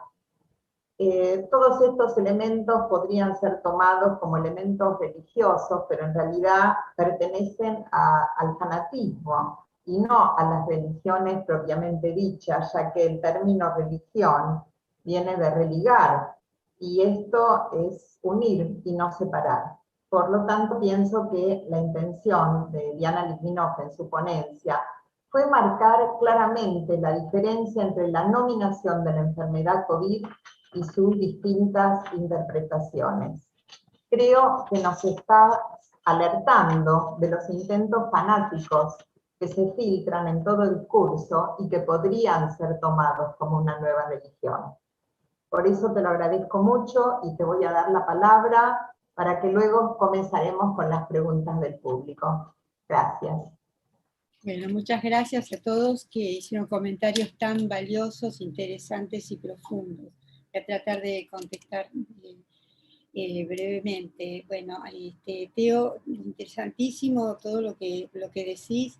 Todos estos elementos podrían ser tomados como elementos religiosos, pero en realidad pertenecen al fanatismo y no a las religiones propiamente dichas, ya que el término religión viene de religar, y esto es unir y no separar. Por lo tanto, pienso que la intención de Diana Litvínov en su ponencia fue marcar claramente la diferencia entre la nominación de la enfermedad COVID y sus distintas interpretaciones. Creo que nos está alertando de los intentos fanáticos que se filtran en todo el discurso y que podrían ser tomados como una nueva religión. Por eso te lo agradezco mucho y te voy a dar la palabra para que luego comenzaremos con las preguntas del público. Gracias. Bueno, muchas gracias a todos que hicieron comentarios tan valiosos, interesantes y profundos. Voy a tratar de contestar brevemente. Bueno, Teo, interesantísimo todo lo que decís.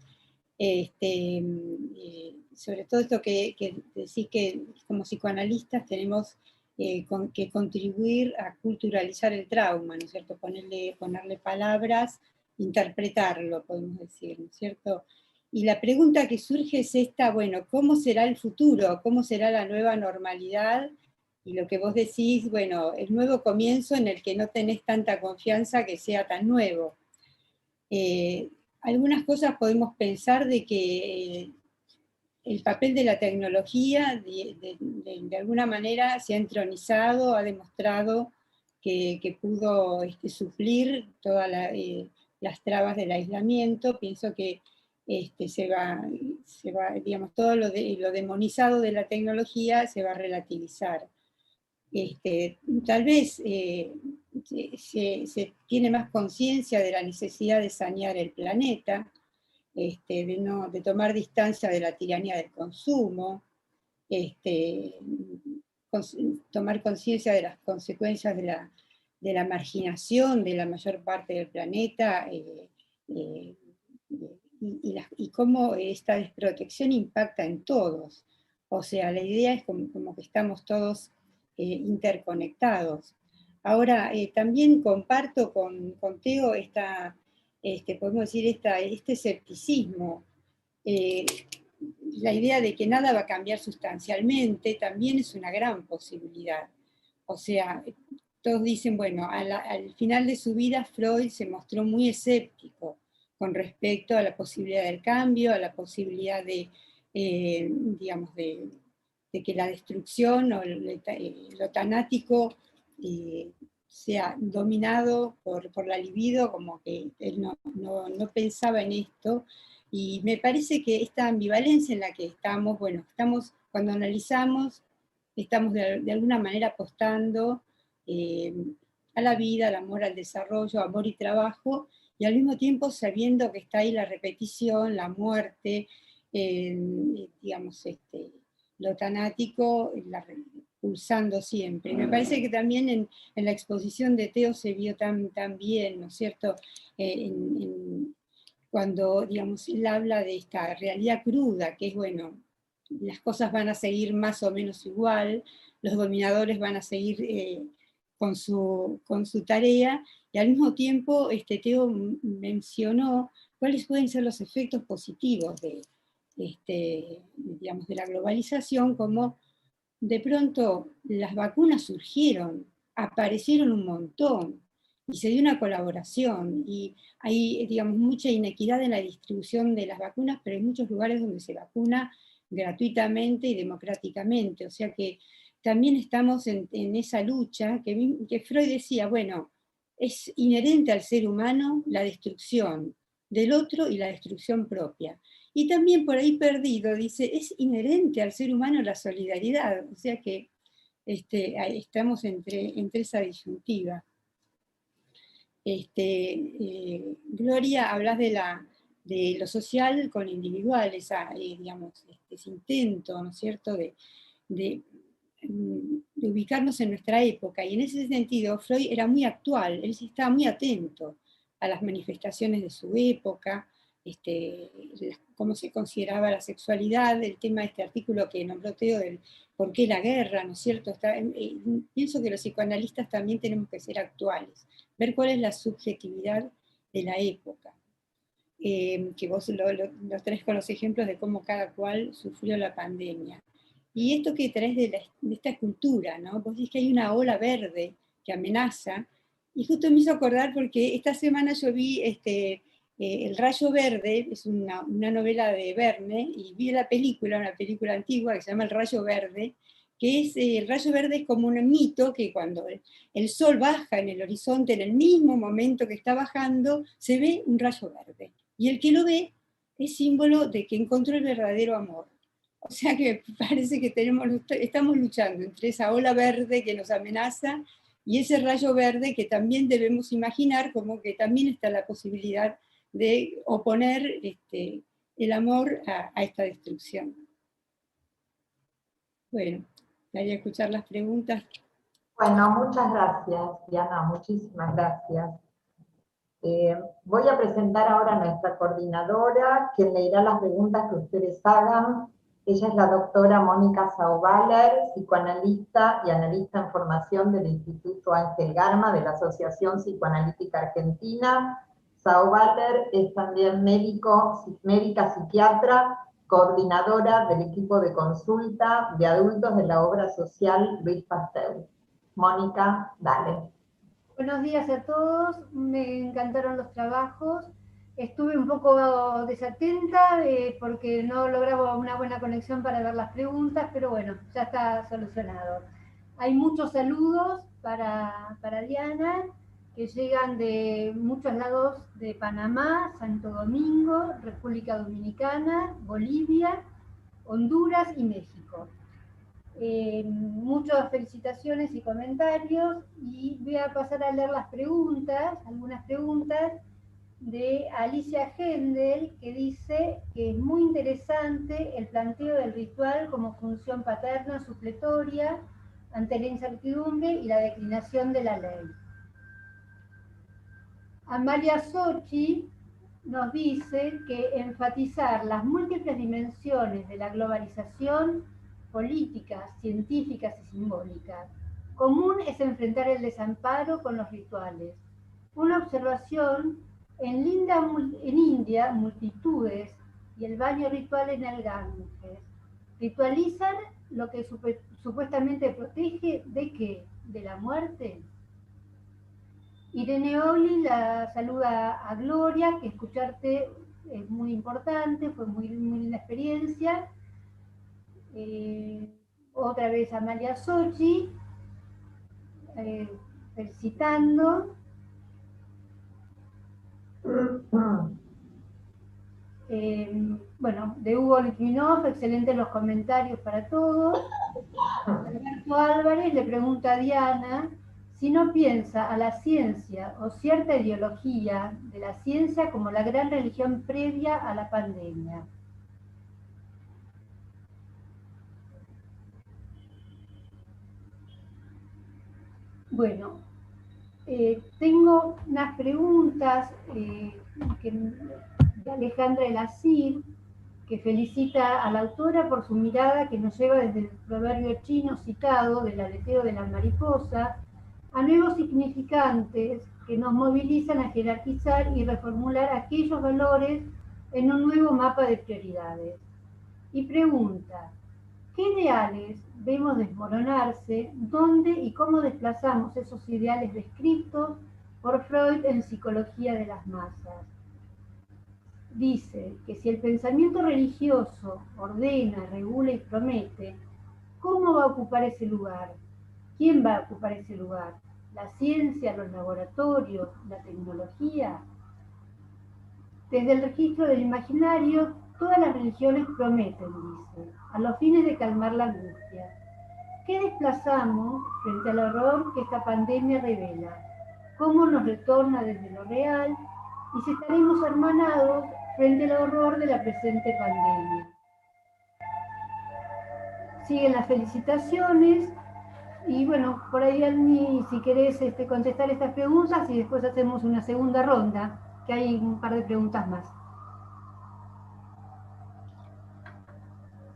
Sobre todo esto que decís que como psicoanalistas tenemos que contribuir a culturalizar el trauma, ¿no es cierto? Ponerle palabras, interpretarlo, podemos decir, ¿no es cierto? Y la pregunta que surge es esta, bueno, ¿cómo será el futuro? ¿Cómo será la nueva normalidad? Y lo que vos decís, bueno, el nuevo comienzo en el que no tenés tanta confianza que sea tan nuevo. Algunas cosas podemos pensar de que el papel de la tecnología de alguna manera se ha entronizado, ha demostrado que pudo suplir todas las trabas del aislamiento. Pienso que se va, digamos, todo lo demonizado de la tecnología se va a relativizar. Tal vez se tiene más conciencia de la necesidad de sanear el planeta, de tomar distancia de la tiranía del consumo, tomar conciencia de las consecuencias de la marginación de la mayor parte del planeta, y cómo esta desprotección impacta en todos. O sea, la idea es como que estamos todos interconectados. Ahora, también comparto con Teo podemos decir, este escepticismo. La idea de que nada va a cambiar sustancialmente también es una gran posibilidad. O sea, todos dicen, bueno, al final de su vida Freud se mostró muy escéptico con respecto a la posibilidad del cambio, a la posibilidad digamos, de que la destrucción o lo tanático sea dominado por la libido, como que él no pensaba en esto. Y me parece que esta ambivalencia en la que estamos, bueno, cuando analizamos, estamos de alguna manera apostando a la vida, al amor, al desarrollo, amor y trabajo, y al mismo tiempo sabiendo que está ahí la repetición, la muerte, digamos, lo tanático, pulsando siempre. Me parece que también en la exposición de Teo se vio tan bien, ¿no es cierto?, cuando, digamos, él habla de esta realidad cruda, que es, bueno, las cosas van a seguir más o menos igual, los dominadores van a seguir con su tarea, y al mismo tiempo Teo mencionó cuáles pueden ser los efectos positivos digamos, de la globalización, como de pronto las vacunas surgieron, aparecieron un montón, y se dio una colaboración, y hay, digamos, mucha inequidad en la distribución de las vacunas, pero hay muchos lugares donde se vacuna gratuitamente y democráticamente, o sea que también estamos en esa lucha que Freud decía, bueno, es inherente al ser humano la destrucción del otro y la destrucción propia. Y también por ahí perdido, dice, es inherente al ser humano la solidaridad, o sea que estamos entre esa disyuntiva. Gloria, hablas de lo social con lo individual, digamos, ese intento, ¿no es cierto?, de ubicarnos en nuestra época, y en ese sentido Freud era muy actual, él estaba muy atento a las manifestaciones de su época, cómo se consideraba la sexualidad, el tema de este artículo que nombró Teo del por qué la guerra, ¿no es cierto? Pienso que los psicoanalistas también tenemos que ser actuales, ver cuál es la subjetividad de la época, que vos lo traes con los ejemplos de cómo cada cual sufrió la pandemia. Y esto que traes de esta cultura, ¿no? Vos decís que hay una ola verde que amenaza, y justo me hizo acordar porque esta semana yo vi El Rayo Verde, es una novela de Verne, y vi una película antigua que se llama El Rayo Verde, que es, el rayo verde es como un mito que cuando el sol baja en el horizonte, en el mismo momento que está bajando, se ve un rayo verde. Y el que lo ve es símbolo de que encontró el verdadero amor. O sea que parece que estamos luchando entre esa ola verde que nos amenaza y ese rayo verde que también debemos imaginar como que también está la posibilidad de oponer el amor a esta destrucción. Bueno, quería escuchar las preguntas. Bueno, muchas gracias, Diana, muchísimas gracias. Voy a presentar ahora a nuestra coordinadora, quien leerá las preguntas que ustedes hagan. Ella es la doctora Mónica Sauvaler, psicoanalista y analista en formación del Instituto Ángel Garma de la Asociación Psicoanalítica Argentina. Sauvaler es también médica psiquiatra, coordinadora del equipo de consulta de adultos de la obra social Luis Pasteur. Mónica, dale. Buenos días a todos, me encantaron los trabajos. Estuve un poco desatenta porque no lograba una buena conexión para ver las preguntas, pero bueno, ya está solucionado. Hay muchos saludos para Diana, que llegan de muchos lados de Panamá, Santo Domingo, República Dominicana, Bolivia, Honduras y México. Muchas felicitaciones y comentarios, y voy a pasar a leer las preguntas, algunas preguntas de Alicia Hendel, que dice que es muy interesante el planteo del ritual como función paterna supletoria ante la incertidumbre y la declinación de la ley. Amalia Sochi nos dice que enfatizar las múltiples dimensiones de la globalización, políticas, científicas y simbólicas. Común es enfrentar el desamparo con los rituales. Una observación, en India, multitudes y el baño ritual en el Ganges. ¿Ritualizan lo que supuestamente protege de qué? ¿De la muerte? Irene Oli la saluda a Gloria, que escucharte es muy importante, fue muy linda experiencia. Otra vez Amalia Sochi, felicitando. Bueno, de Hugo Litvinov, excelentes los comentarios para todos. Alberto Álvarez le pregunta a Diana si no piensa a la ciencia o cierta ideología de la ciencia como la gran religión previa a la pandemia. Bueno, tengo unas preguntas de Alejandra Elacir, que felicita a la autora por su mirada que nos lleva desde el proverbio chino citado del aleteo de la mariposa a nuevos significantes que nos movilizan a jerarquizar y reformular aquellos valores en un nuevo mapa de prioridades. Y pregunta, ¿qué ideales vemos desmoronarse? ¿Dónde y cómo desplazamos esos ideales descritos por Freud en Psicología de las Masas? Dice que si el pensamiento religioso ordena, regula y promete, ¿cómo va a ocupar ese lugar? ¿Quién va a ocupar ese lugar? ¿La ciencia, los laboratorios, la tecnología? Desde el registro del imaginario, todas las religiones prometen, dice, a los fines de calmar la angustia. ¿Qué desplazamos frente al horror que esta pandemia revela? ¿Cómo nos retorna desde lo real? Y si estaremos hermanados frente al horror de la presente pandemia. Siguen las felicitaciones y bueno, por ahí Almi, si querés contestar estas preguntas y después hacemos una segunda ronda, que hay un par de preguntas más.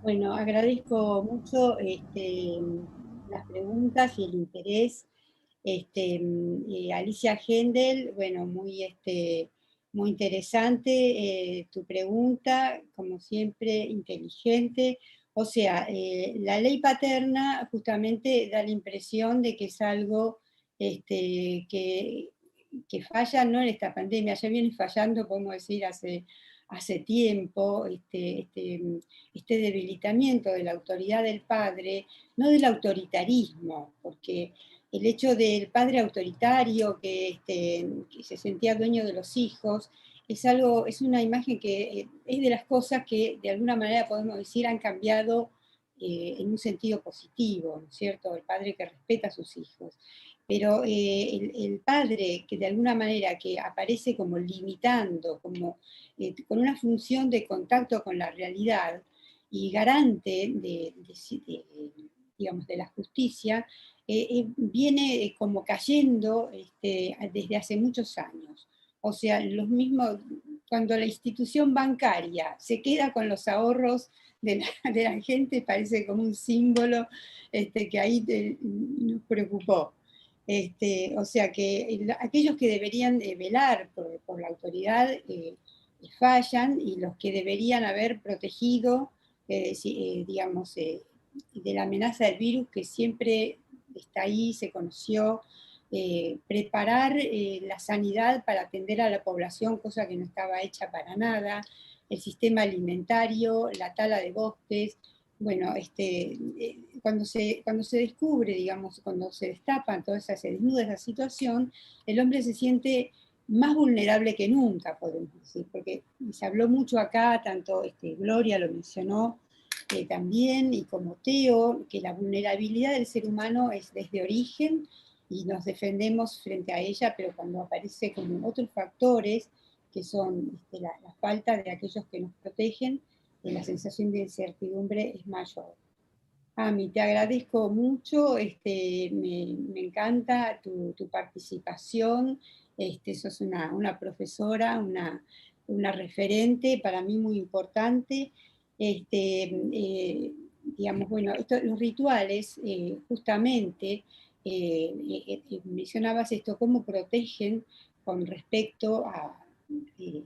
Bueno, agradezco mucho las preguntas y el interés. Alicia Hendel, bueno, muy interesante tu pregunta, como siempre, inteligente. O sea, la ley paterna justamente da la impresión de que es algo que falla no en esta pandemia, ya viene fallando, podemos decir, hace tiempo, este debilitamiento de la autoridad del padre, no del autoritarismo, porque el hecho del padre autoritario que se sentía dueño de los hijos, es una imagen que es de las cosas que de alguna manera podemos decir han cambiado en un sentido positivo, ¿no es cierto? El padre que respeta a sus hijos. Pero el padre que de alguna manera que aparece como limitando, como con una función de contacto con la realidad y garante digamos, de la justicia, viene como cayendo desde hace muchos años. O sea, los mismos, cuando la institución bancaria se queda con los ahorros de la gente, parece como un símbolo que ahí nos preocupó. O sea que aquellos que deberían velar por la autoridad fallan, y los que deberían haber protegido, digamos, de la amenaza del virus, que siempre está ahí, se conoció, preparar la sanidad para atender a la población, cosa que no estaba hecha para nada, el sistema alimentario, la tala de bosques. Bueno, cuando se descubre, digamos, cuando se destapan todas esas, se desnuda esa situación, el hombre se siente más vulnerable que nunca, podemos decir, porque se habló mucho acá, tanto Gloria lo mencionó también, y como Teo, que la vulnerabilidad del ser humano es desde origen, y nos defendemos frente a ella, pero cuando aparece como otros factores, que son la falta de aquellos que nos protegen, la sensación de incertidumbre es mayor. Ami, te agradezco mucho, me encanta tu participación, sos una profesora, una referente para mí muy importante. Digamos, bueno, los rituales, justamente, mencionabas esto, cómo protegen con respecto eh,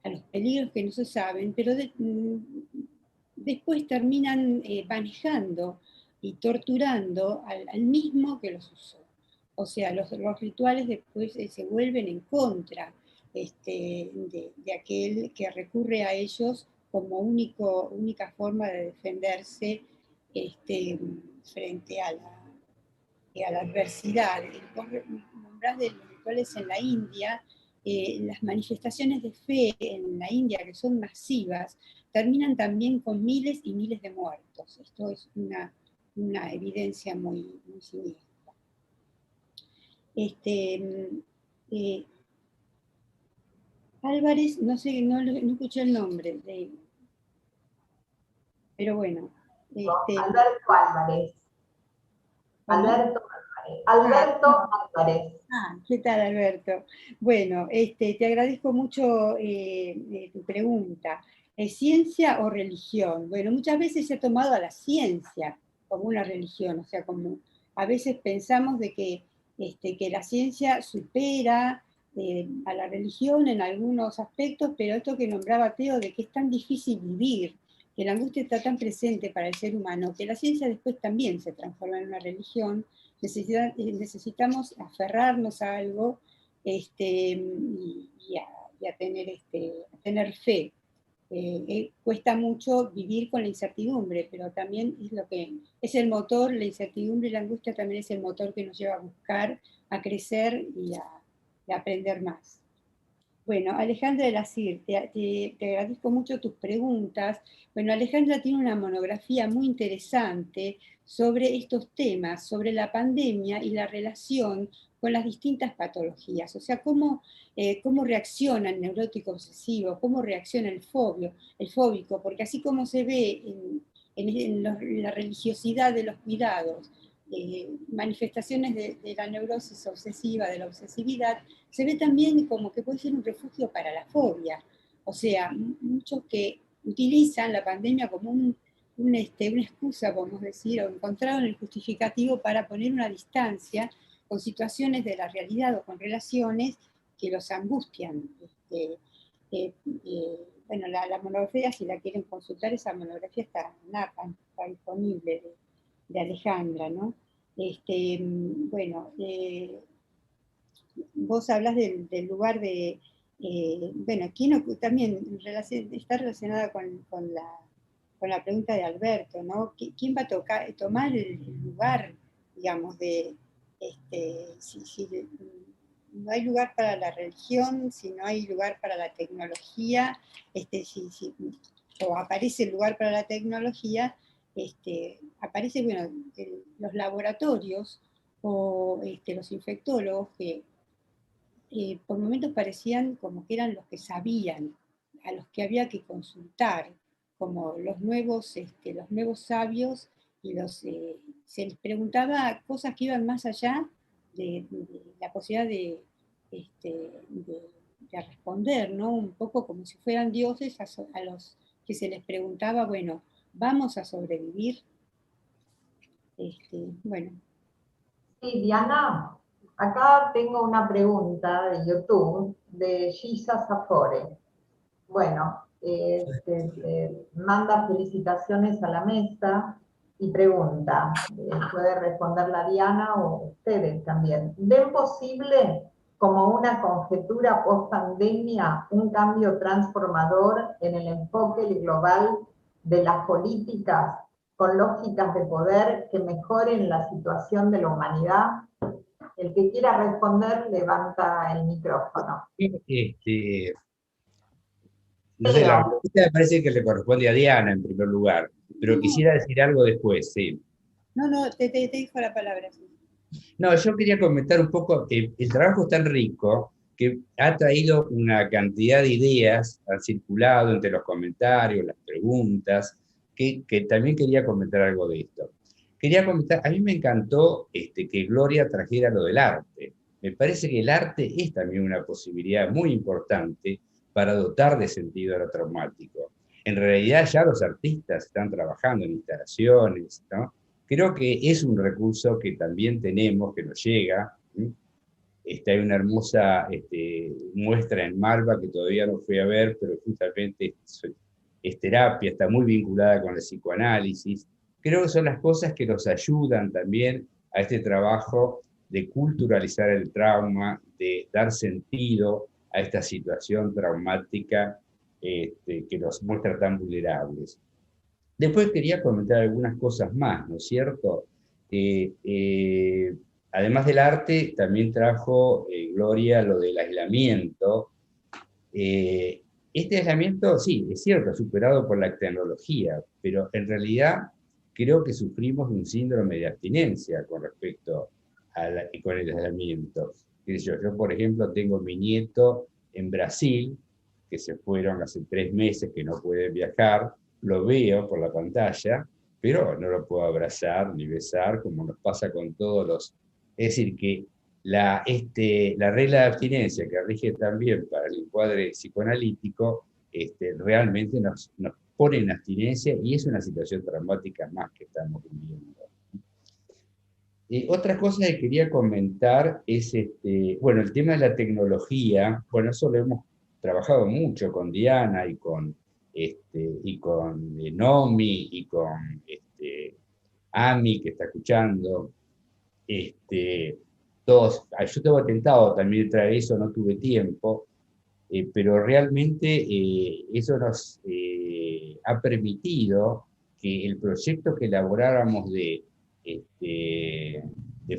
a los peligros que no se saben, pero después terminan manejando y torturando al mismo que los usó. O sea, los rituales después se vuelven en contra de aquel que recurre a ellos como única forma de defenderse frente a la adversidad. Vos nombrás de los rituales en la India, las manifestaciones de fe en la India, que son masivas, terminan también con miles y miles de muertos. Esto es una evidencia muy, muy siniestra. Álvarez, no sé, no escuché el nombre, pero bueno. Alberto Álvarez. ¿Cómo? Alberto Álvarez. ¿Qué tal, Alberto? Bueno, te agradezco mucho tu pregunta. ¿Es ciencia o religión? Bueno, muchas veces se ha tomado a la ciencia como una religión, o sea, como a veces pensamos de que la ciencia supera a la religión en algunos aspectos, pero esto que nombraba Teo, de que es tan difícil vivir, que la angustia está tan presente para el ser humano, que la ciencia después también se transforma en una religión. Necesitamos aferrarnos a algo y a tener fe. Cuesta mucho vivir con la incertidumbre, pero también es lo que es el motor, la incertidumbre y la angustia también es el motor que nos lleva a buscar, a crecer y a aprender más. Bueno, Alejandra de la CIR, te agradezco mucho tus preguntas. Bueno, Alejandra tiene una monografía muy interesante sobre estos temas, sobre la pandemia y la relación con las distintas patologías, o sea, cómo reacciona el neurótico obsesivo, cómo reacciona el fóbico, porque así como se ve en la religiosidad de los cuidados, manifestaciones de la neurosis obsesiva, de la obsesividad, se ve también como que puede ser un refugio para la fobia. O sea, muchos que utilizan la pandemia como una excusa, podemos decir, o encontraron el justificativo para poner una distancia con situaciones de la realidad o con relaciones que los angustian. bueno, la monografía, si la quieren consultar, esa monografía está en APA, está disponible, de Alejandra, ¿no? Bueno, vos hablas del lugar de, bueno, ¿quién también está relacionada con la pregunta de Alberto, ¿no? ¿Quién va a tomar el lugar, digamos, de, si no hay lugar para la religión, si no hay lugar para la tecnología, o aparece el lugar para la tecnología, aparece, bueno, los laboratorios o los infectólogos que por momentos parecían como que eran los que sabían, a los que había que consultar, como los nuevos sabios, y se les preguntaba cosas que iban más allá de la posibilidad de responder, ¿no? Un poco como si fueran dioses a los que se les preguntaba, bueno, ¿vamos a sobrevivir? Bueno. Sí, Diana, acá tengo una pregunta de YouTube de Gisa Zafore. Bueno, manda felicitaciones a la mesa y pregunta, puede responder la Diana o ustedes también. ¿Ven posible, como una conjetura post-pandemia, un cambio transformador en el enfoque global de las políticas con lógicas de poder que mejoren la situación de la humanidad? El que quiera responder, levanta el micrófono. No sé, la respuesta me parece que le corresponde a Diana en primer lugar, pero quisiera decir algo después, sí. No, te dejo la palabra. Sí. No, yo quería comentar un poco que el trabajo es tan rico que ha traído una cantidad de ideas, ha circulado entre los comentarios, las preguntas, que también quería comentar algo de esto. Quería comentar, a mí me encantó que Gloria trajera lo del arte. Me parece que el arte es también una posibilidad muy importante para dotar de sentido a lo traumático. En realidad ya los artistas están trabajando en instalaciones, ¿no? Creo que es un recurso que también tenemos, que nos llega. Hay una hermosa muestra en Malva que todavía no fui a ver, pero justamente es terapia, está muy vinculada con el psicoanálisis. Creo que son las cosas que nos ayudan también a este trabajo de culturalizar el trauma, de dar sentido a esta situación traumática que nos muestra tan vulnerables. Después quería comentar algunas cosas más, ¿no es cierto? Además del arte, también trajo Gloria lo del aislamiento. Este aislamiento, sí, es cierto, superado por la tecnología, pero en realidad creo que sufrimos un síndrome de abstinencia con respecto con el aislamiento. Yo, por ejemplo, tengo mi nieto en Brasil, que se fueron hace 3 meses, que no pueden viajar, lo veo por la pantalla, pero no lo puedo abrazar ni besar, como nos pasa con todos los... Es decir, que la regla de abstinencia que rige también para el encuadre psicoanalítico, realmente nos pone en abstinencia y es una situación traumática más que estamos viviendo. Otra cosa que quería comentar es, bueno, el tema de la tecnología. Bueno, eso lo hemos trabajado mucho con Diana y con Nomi y con Ami, que está escuchando. Yo tengo tentado también traer eso, no tuve tiempo, pero realmente eso nos ha permitido que el proyecto que elaboráramos de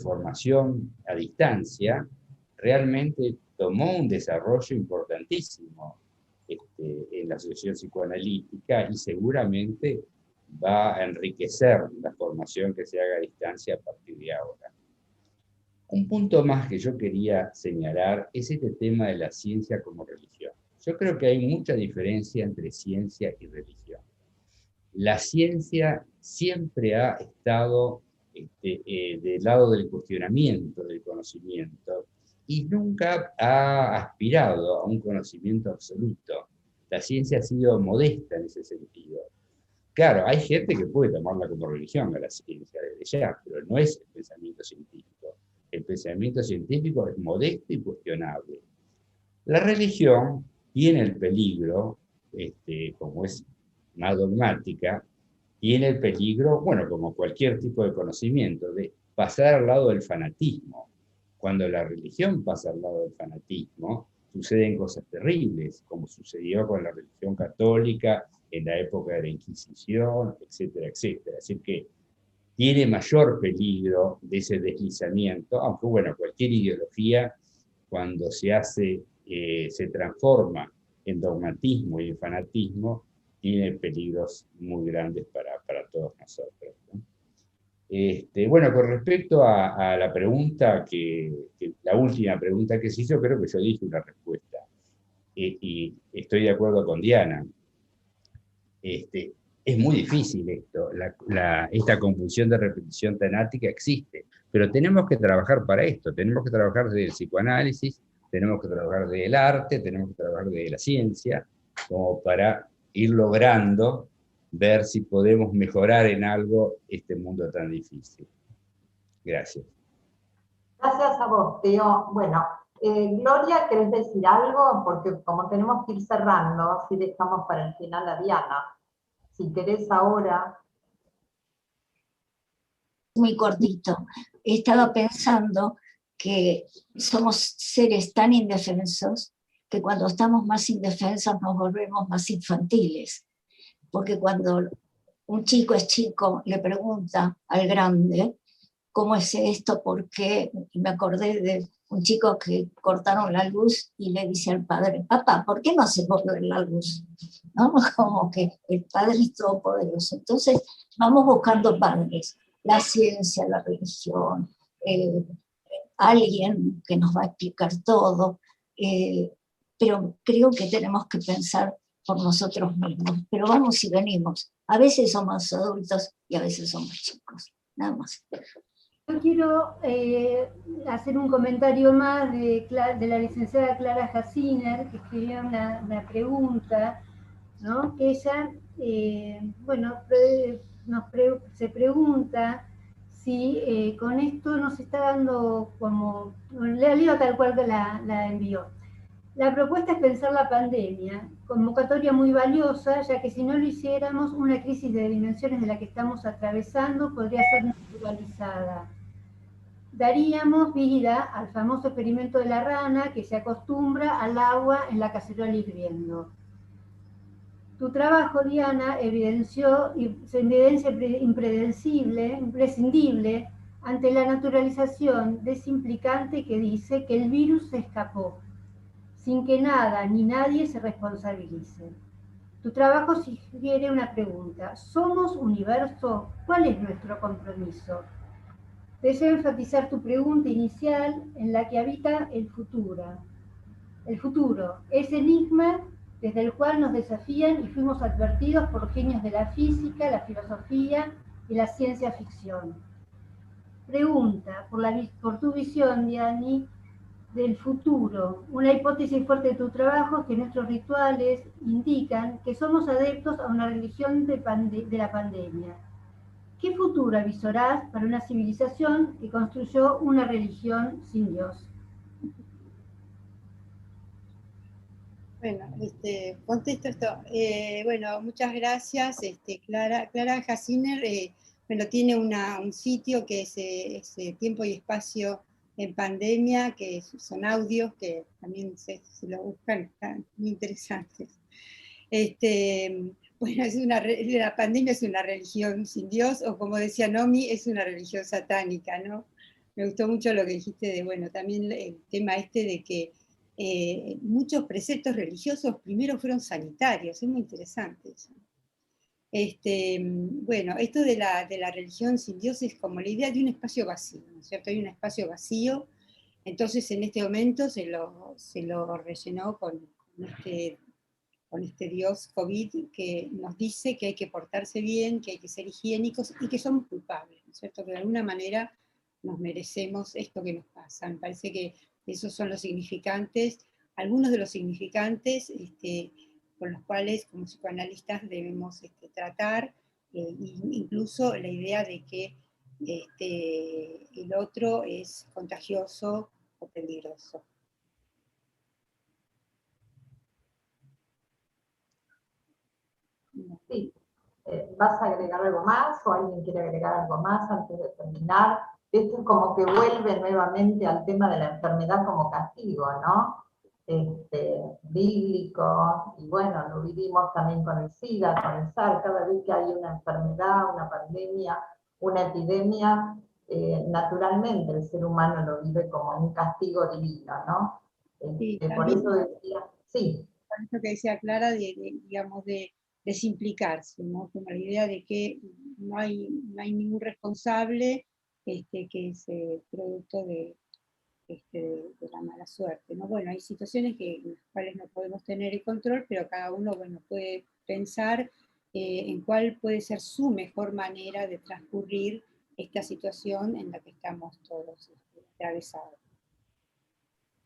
formación a distancia realmente tomó un desarrollo importantísimo en la asociación psicoanalítica y seguramente va a enriquecer la formación que se haga a distancia a partir de ahora. Un punto más que yo quería señalar es este tema de la ciencia como religión. Yo creo que hay mucha diferencia entre ciencia y religión. La ciencia siempre ha estado del lado del cuestionamiento del conocimiento y nunca ha aspirado a un conocimiento absoluto. La ciencia ha sido modesta en ese sentido. Claro, hay gente que puede tomarla como religión a la ciencia desde ya, pero no es el pensamiento científico. El pensamiento científico es modesto y cuestionable. La religión tiene el peligro como es más dogmática, tiene el peligro, bueno, como cualquier tipo de conocimiento, de pasar al lado del fanatismo. Cuando la religión pasa al lado del fanatismo, suceden cosas terribles, como sucedió con la religión católica en la época de la Inquisición, etcétera, etcétera. Así que tiene mayor peligro de ese deslizamiento, aunque bueno, cualquier ideología, cuando se transforma en dogmatismo y en fanatismo, tiene peligros muy grandes para todos nosotros, ¿no? Bueno, con respecto a la pregunta, la última pregunta que se hizo, creo que yo dije una respuesta. Y estoy de acuerdo con Diana. Es muy difícil esto, esta compulsión de repetición temática existe, pero tenemos que trabajar para esto, tenemos que trabajar desde el psicoanálisis, tenemos que trabajar desde el arte, tenemos que trabajar desde la ciencia, como para ir logrando ver si podemos mejorar en algo este mundo tan difícil. Gracias. Gracias a vos, Teo. Bueno, Gloria, ¿querés decir algo? Porque como tenemos que ir cerrando, así dejamos para el final a Diana. Si querés ahora. Muy cortito. Estaba pensando que somos seres tan indefensos que cuando estamos más indefensos nos volvemos más infantiles. Porque cuando un chico es chico, le pregunta al grande, ¿cómo es esto? ¿Por qué? Y me acordé de un chico que cortaron la luz y le dice al padre, papá, ¿por qué no se vuelve la luz? ¿No? Como que el padre es todopoderoso. Entonces vamos buscando padres, la ciencia, la religión, alguien que nos va a explicar todo, pero creo que tenemos que pensar por nosotros mismos, pero vamos y venimos. A veces somos adultos y a veces somos chicos, nada más. Yo quiero hacer un comentario más de la licenciada Clara Hassiner, que escribió una pregunta, ¿no? Que ella, se pregunta si con esto nos está dando como, le leo tal cual que la envió. La propuesta es pensar la pandemia, convocatoria muy valiosa, ya que si no lo hiciéramos, una crisis de dimensiones de la que estamos atravesando podría ser naturalizada. Daríamos vida al famoso experimento de la rana que se acostumbra al agua en la cacerola hirviendo. Tu trabajo, Diana, evidencia imprescindible ante la naturalización desimplificante que dice que el virus se escapó, sin que nada ni nadie se responsabilice. Tu trabajo sugiere una pregunta. ¿Somos universo? ¿Cuál es nuestro compromiso? Deseo enfatizar tu pregunta inicial en la que habita el futuro. El futuro, ese enigma desde el cual nos desafían y fuimos advertidos por genios de la física, la filosofía y la ciencia ficción. Pregunta, por tu visión, Diani, del futuro. Una hipótesis fuerte de tu trabajo es que nuestros rituales indican que somos adeptos a una religión de la pandemia. ¿Qué futuro avisorás para una civilización que construyó una religión sin Dios? Bueno, contesto esto. Bueno, muchas gracias, Clara. Clara Hassiner, bueno, tiene un sitio que es Tiempo y Espacio en Pandemia, que son audios que también se lo buscan, están muy interesantes. Bueno, la pandemia es una religión sin Dios, o como decía Nomi, es una religión satánica, ¿no? Me gustó mucho lo que dijiste de, bueno, también el tema de que muchos preceptos religiosos primero fueron sanitarios, es muy interesante eso. Bueno, esto de la religión sin Dios es como la idea de un espacio vacío, ¿no es cierto? Hay un espacio vacío, entonces en este momento se lo rellenó con este Dios COVID que nos dice que hay que portarse bien, que hay que ser higiénicos y que somos culpables, ¿no es cierto? Que de alguna manera nos merecemos esto que nos pasa. Me parece que esos son los significantes, algunos de los significantes con los cuales como psicoanalistas debemos tratar, incluso la idea de que el otro es contagioso o peligroso. Sí. ¿Vas a agregar algo más o alguien quiere agregar algo más antes de terminar? Esto es como que vuelve nuevamente al tema de la enfermedad como castigo, ¿no? Bíblico, y bueno, lo vivimos también con el SIDA, con el SARS, cada vez que hay una enfermedad, una pandemia, una epidemia, naturalmente el ser humano lo vive como un castigo divino, ¿no? Sí, Por eso decía, sí. Por eso que decía Clara, digamos, de desimplicarse, ¿no? Como la idea de que no hay ningún responsable que es producto de la mala suerte, ¿no? Bueno, hay situaciones en las cuales no podemos tener el control, pero cada uno, bueno, puede pensar en cuál puede ser su mejor manera de transcurrir esta situación en la que estamos todos atravesados.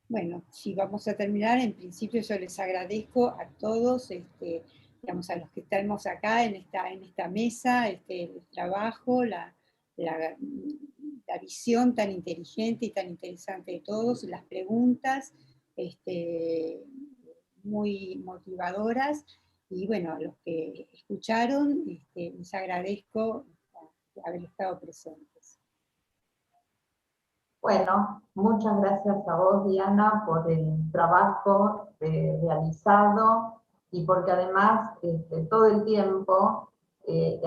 Bueno, si vamos a terminar, en principio yo les agradezco a todos, digamos, a los que estamos acá en esta mesa, el trabajo, la visión tan inteligente y tan interesante de todos, las preguntas muy motivadoras, y bueno, a los que escucharon, les agradezco haber estado presentes. Bueno, muchas gracias a vos, Diana, por el trabajo realizado y porque además todo el tiempo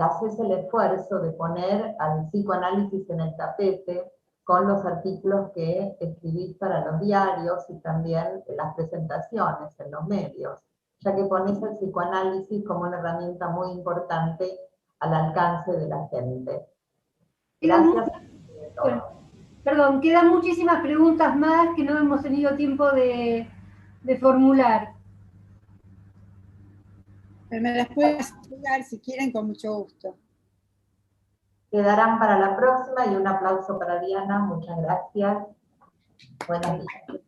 haces el esfuerzo de poner al psicoanálisis en el tapete con los artículos que escribís para los diarios y también las presentaciones en los medios, ya que pones el psicoanálisis como una herramienta muy importante al alcance de la gente. Gracias. Bueno, perdón, quedan muchísimas preguntas más que no hemos tenido tiempo de formular. Pero me las pueden hacer si quieren, con mucho gusto. Quedarán para la próxima y un aplauso para Diana. Muchas gracias. Buenos días.